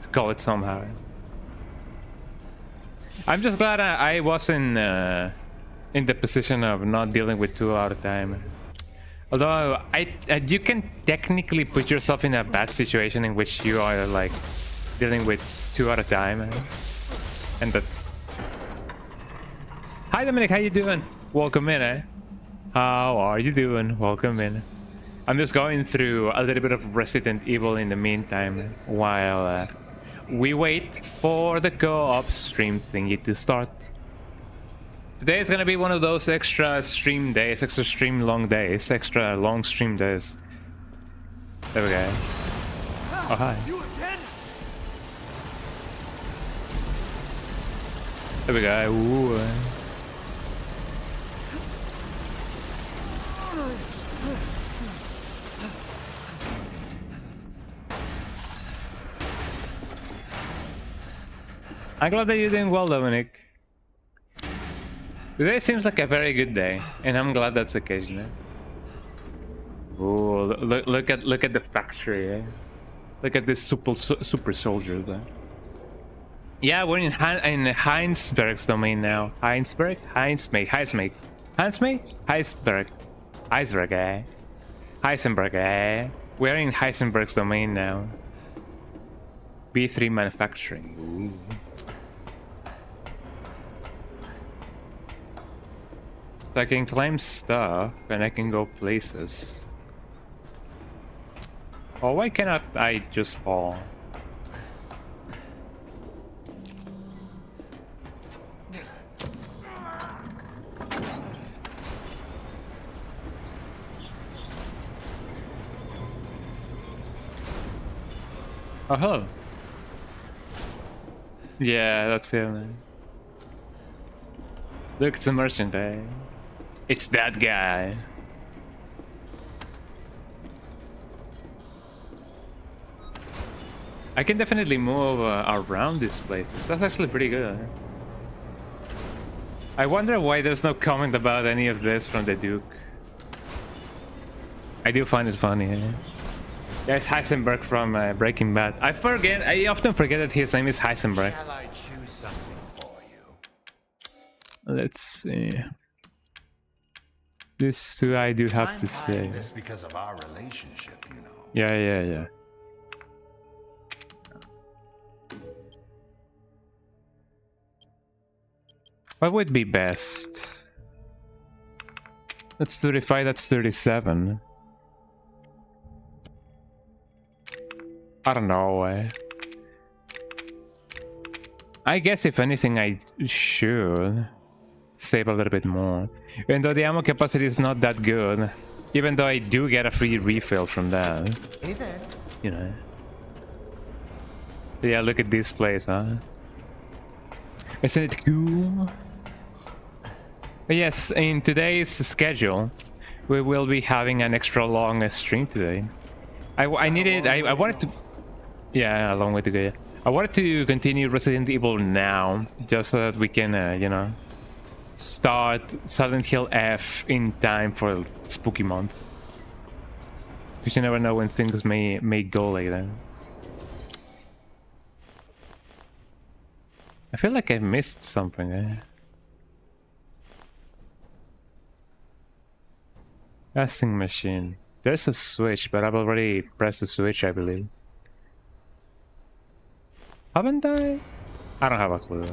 to call it somehow. I'm just glad I was in the position of not dealing with 2 at a time. Although you can technically put yourself in a bad situation in which you are like dealing with 2 at a time. And that. Hi Dominic, how you doing? Welcome in, eh? How are you doing? Welcome in. I'm just going through a little bit of Resident Evil in the meantime while we wait for the co-op stream thingy to start. Today is gonna be one of those extra stream days, extra stream long days, extra long stream days. There we go. Oh, hi. There we go. Ooh. I'm glad that you're doing well, Dominic. Today seems like a very good day, and I'm glad that's the case, man. Oh, look at the factory, eh? Look at this super soldier there. Yeah, we're in Heisenberg's domain now. Heisenberg, Heisenberg, eh? We're in Heisenberg's domain now. P3 manufacturing. Ooh. So I can claim stuff and I can go places. Oh, why cannot I just fall? Oh, hello. Yeah, that's him. Look, it's a merchant, eh? It's that guy. I can definitely move around this place. That's actually pretty good. I wonder why there's no comment about any of this from the Duke. I do find it funny. Eh? There's Heisenberg from Breaking Bad. I often forget that his name is Heisenberg. Shall I choose something for you? Let's see. This too I do have I'm to say. hiding this because of our relationship, you know. Yeah. What would be best? That's 35, that's 37. I don't know. I guess if anything I should save a little bit more. Even though the ammo capacity is not that good. Even though I do get a free refill from that. Hey there. You know. Yeah, look at this place, huh? Isn't it cool? But yes, in today's schedule, we will be having an extra long stream today. I wanted to... Yeah, a long way to go. Yeah. I wanted to continue Resident Evil now, just so that we can, you know, start Silent Hill F in time for Spooky Month. Because you never know when things may go like that. I feel like I missed something. Casting machine. There's a switch, but I've already pressed the switch, I believe. Haven't I? I don't have a clue.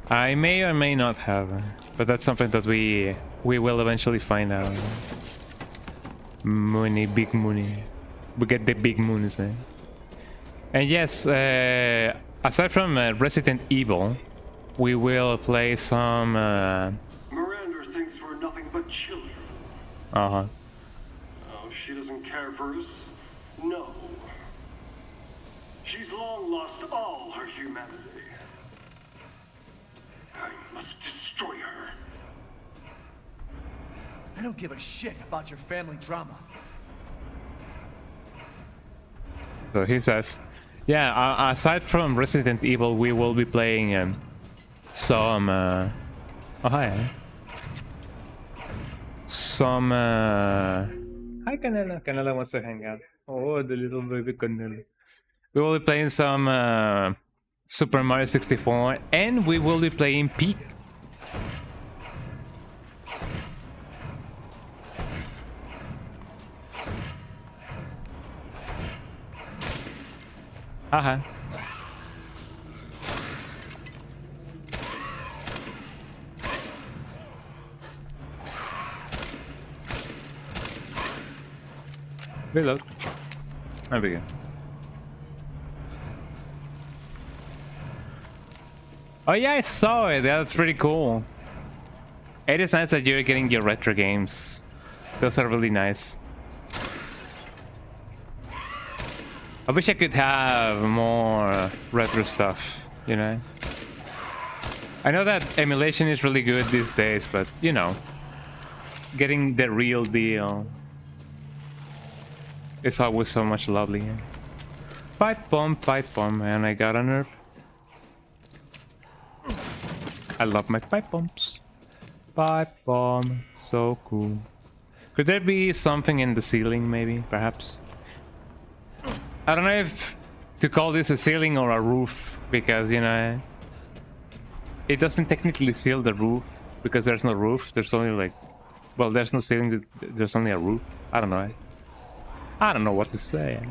I may or may not have, but that's something that we will eventually find out. Money, big money. We get the big moons, eh? And yes, aside from Resident Evil, we will play some... Miranda thinks we're nothing but children. Uh-huh. Oh, she doesn't care for us? No. She's long lost all her humanity. I must destroy her. I don't give a shit about your family drama. So he says, yeah, aside from Resident Evil, we will be playing some... oh, hi. Some... Hi, Canela. Canela wants to hang out. Oh, the little baby Canela. We will be playing some Super Mario 64, and we will be playing Peak. Uh-huh. Reload. There we go. Oh yeah, I saw it. That's pretty cool. It is nice that you're getting your retro games. Those are really nice. I wish I could have more retro stuff, you know? I know that emulation is really good these days, but, you know, getting the real deal is always so much lovely. Pipe bomb, and I got a nerf. I love my pipe bombs. Pipe bomb, so cool. Could there be something in the ceiling, maybe, perhaps? I don't know if to call this a ceiling or a roof, because, you know, it doesn't technically seal the roof, because there's no roof. There's only, like, well, there's no ceiling, there's only a roof. I don't know. I don't know what to say.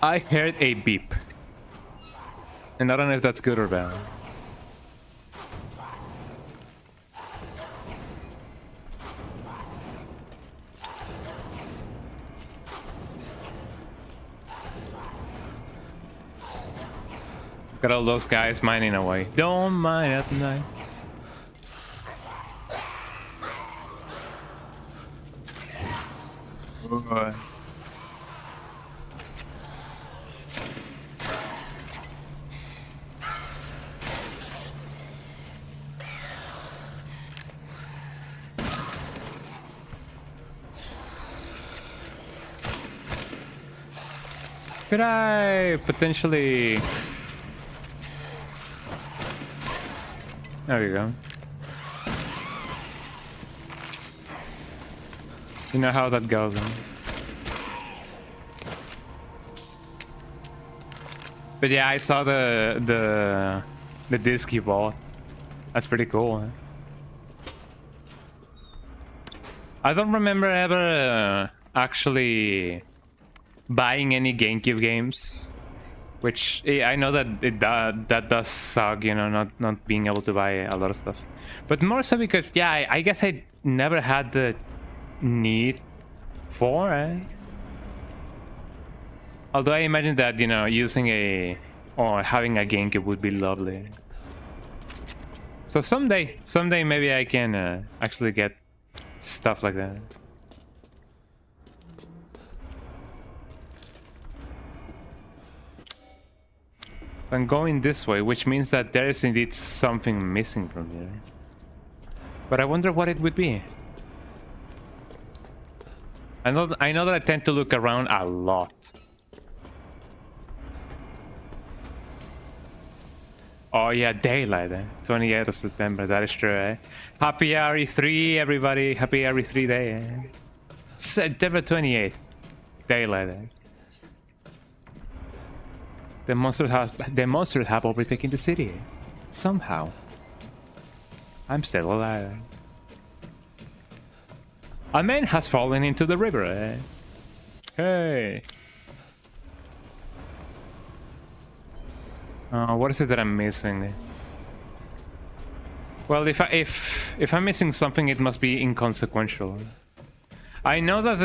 I heard a beep. And I don't know if that's good or bad. Got all those guys mining away. Don't mine at night. Could I potentially... There we go. You know how that goes, huh? But yeah, I saw the disc you bought. That's pretty cool, huh? I don't remember ever actually buying any GameCube games, which I know that that does suck, you know, not being able to buy a lot of stuff. But more so because, yeah, I guess I never had the need for it. Although I imagine that, you know, using or having a GameCube would be lovely. So someday maybe I can actually get stuff like that. I'm going this way, which means that there is indeed something missing from here. But I wonder what it would be. I know that I tend to look around a lot. Oh yeah, daylight, 28th of September, that is true, eh? Happy RE3, everybody. Happy RE3 day, eh? September 28th. Daylight, eh? The monsters have overtaken the city. Somehow. I'm still alive. A man has fallen into the river, eh? Hey. What is it that I'm missing? Well, if I'm missing something, it must be inconsequential. I know that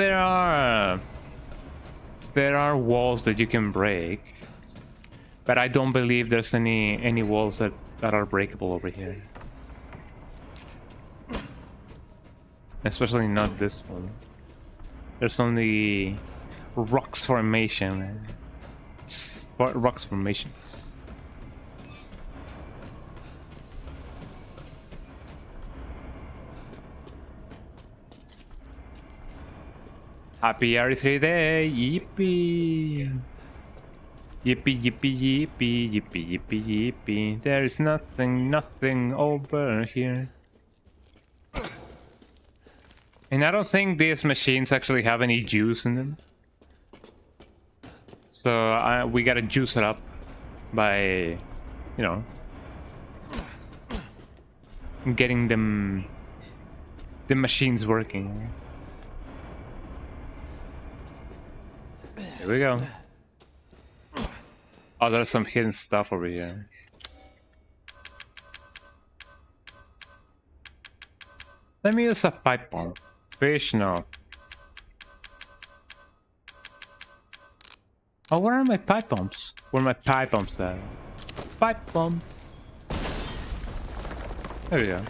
there are walls that you can break, but I don't believe there's any walls that are breakable over here. Especially not this one. There's only rocks formation. Rocks formations. Happy RE3 day! Yippee! Yippee, yippee, yippee, yippee, yippee, yippee. There is nothing over here. And I don't think these machines actually have any juice in them. So we gotta juice it up by, you know, getting the machines working. Here we go. Oh, there's some hidden stuff over here. Let me use a pipe bomb. Fish, no. Oh, where are my pipe bombs? Where are my pipe bombs at? Pipe bomb. There we go.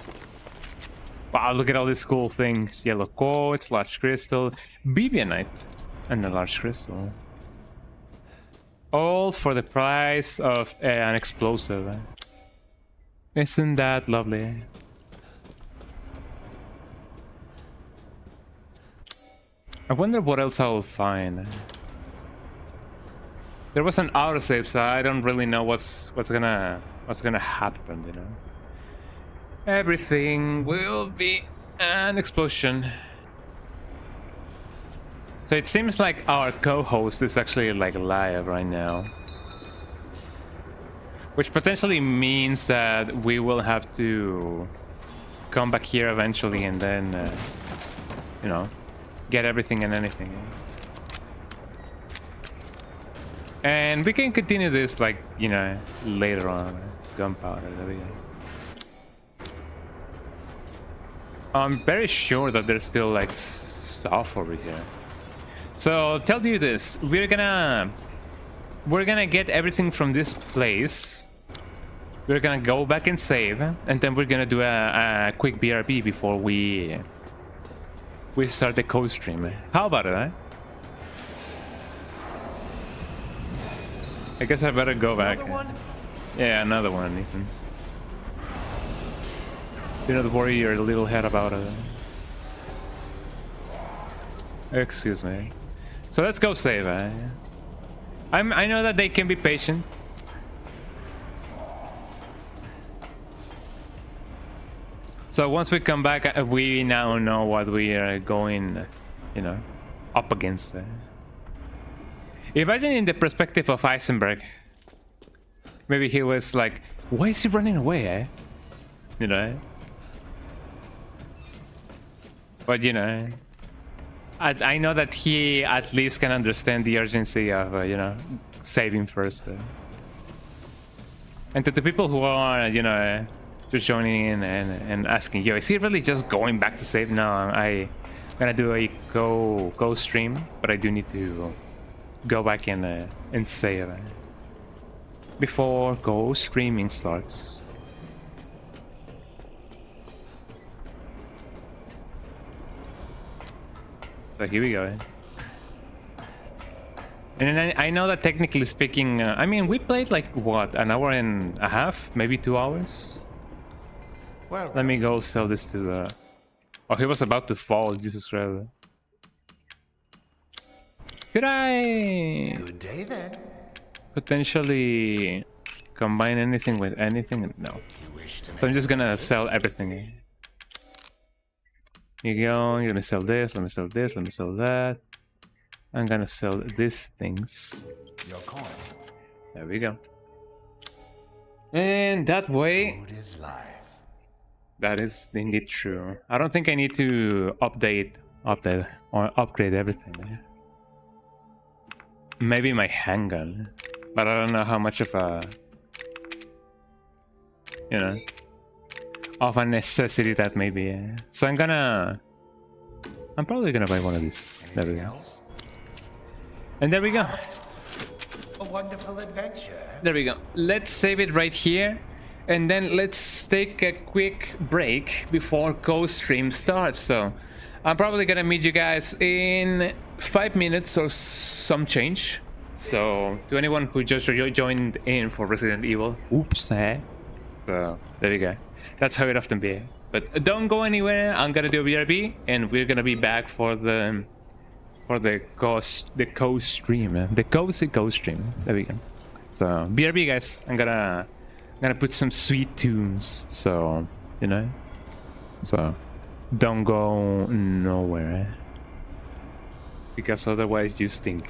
Wow, look at all these cool things. Yellow quartz, large crystal, bibionite, and a large crystal. All for the price of an explosive. Isn't that lovely? I wonder what else I'll find. There was an autosave, so I don't really know what's gonna happen, you know. Everything will be an explosion. So it seems like our co-host is actually like live right now, which potentially means that we will have to come back here eventually and then, you know, get everything and anything. And we can continue this, like, you know, later on. Gunpowder, there we go. I'm very sure that there's still, like, stuff over here. So I'll tell you this, we're gonna get everything from this place. We're gonna go back and save, and then we're gonna do a quick BRB before we start the co-stream. How about it, eh? I guess I better go back. Another one? Yeah, another one, Ethan. Do not worry your little head about it. Excuse me. So let's go save, eh? I know that they can be patient. So once we come back, we now know what we are going, you know, up against. Imagine in the perspective of Heisenberg. Maybe he was like, why is he running away, eh? You know? But, you know, I know that he at least can understand the urgency of, you know, saving first. And to the people who are, you know, just joining in and asking, yo, is he really just going back to save? No, I'm gonna do a go stream, but I do need to go back and save before go streaming starts. So here we go. And then I know that technically speaking, I mean, we played like what, an hour and a half, maybe 2 hours. Well, Let me go sell this to oh, he was about to fall, Jesus Christ. Could I good day then. potentially combine anything with anything? No. You wish to So I'm just gonna sell everything. Here you go, I'm gonna sell this, let me sell this, let me sell that. I'm gonna sell these things. your coin. There we go. And that way, Food is life. that is indeed true. I don't think I need to update or upgrade everything. Maybe my handgun, but I don't know how much of a, you know, of a necessity that may be. So I'm probably gonna buy one of these. There we Anything go. else? And there we go. A wonderful adventure. There we go. Let's save it right here. And then let's take a quick break before co-stream starts. So I'm probably gonna meet you guys in 5 minutes or some change. So to anyone who just joined in for Resident Evil, oops, eh? So there you go. That's how it often be. But don't go anywhere. I'm gonna do a BRB, and we're gonna be back for the co-stream, the cozy co-stream. There we go. So BRB, guys. I'm gonna put some sweet tunes. So you know. So don't go nowhere, because otherwise you stink.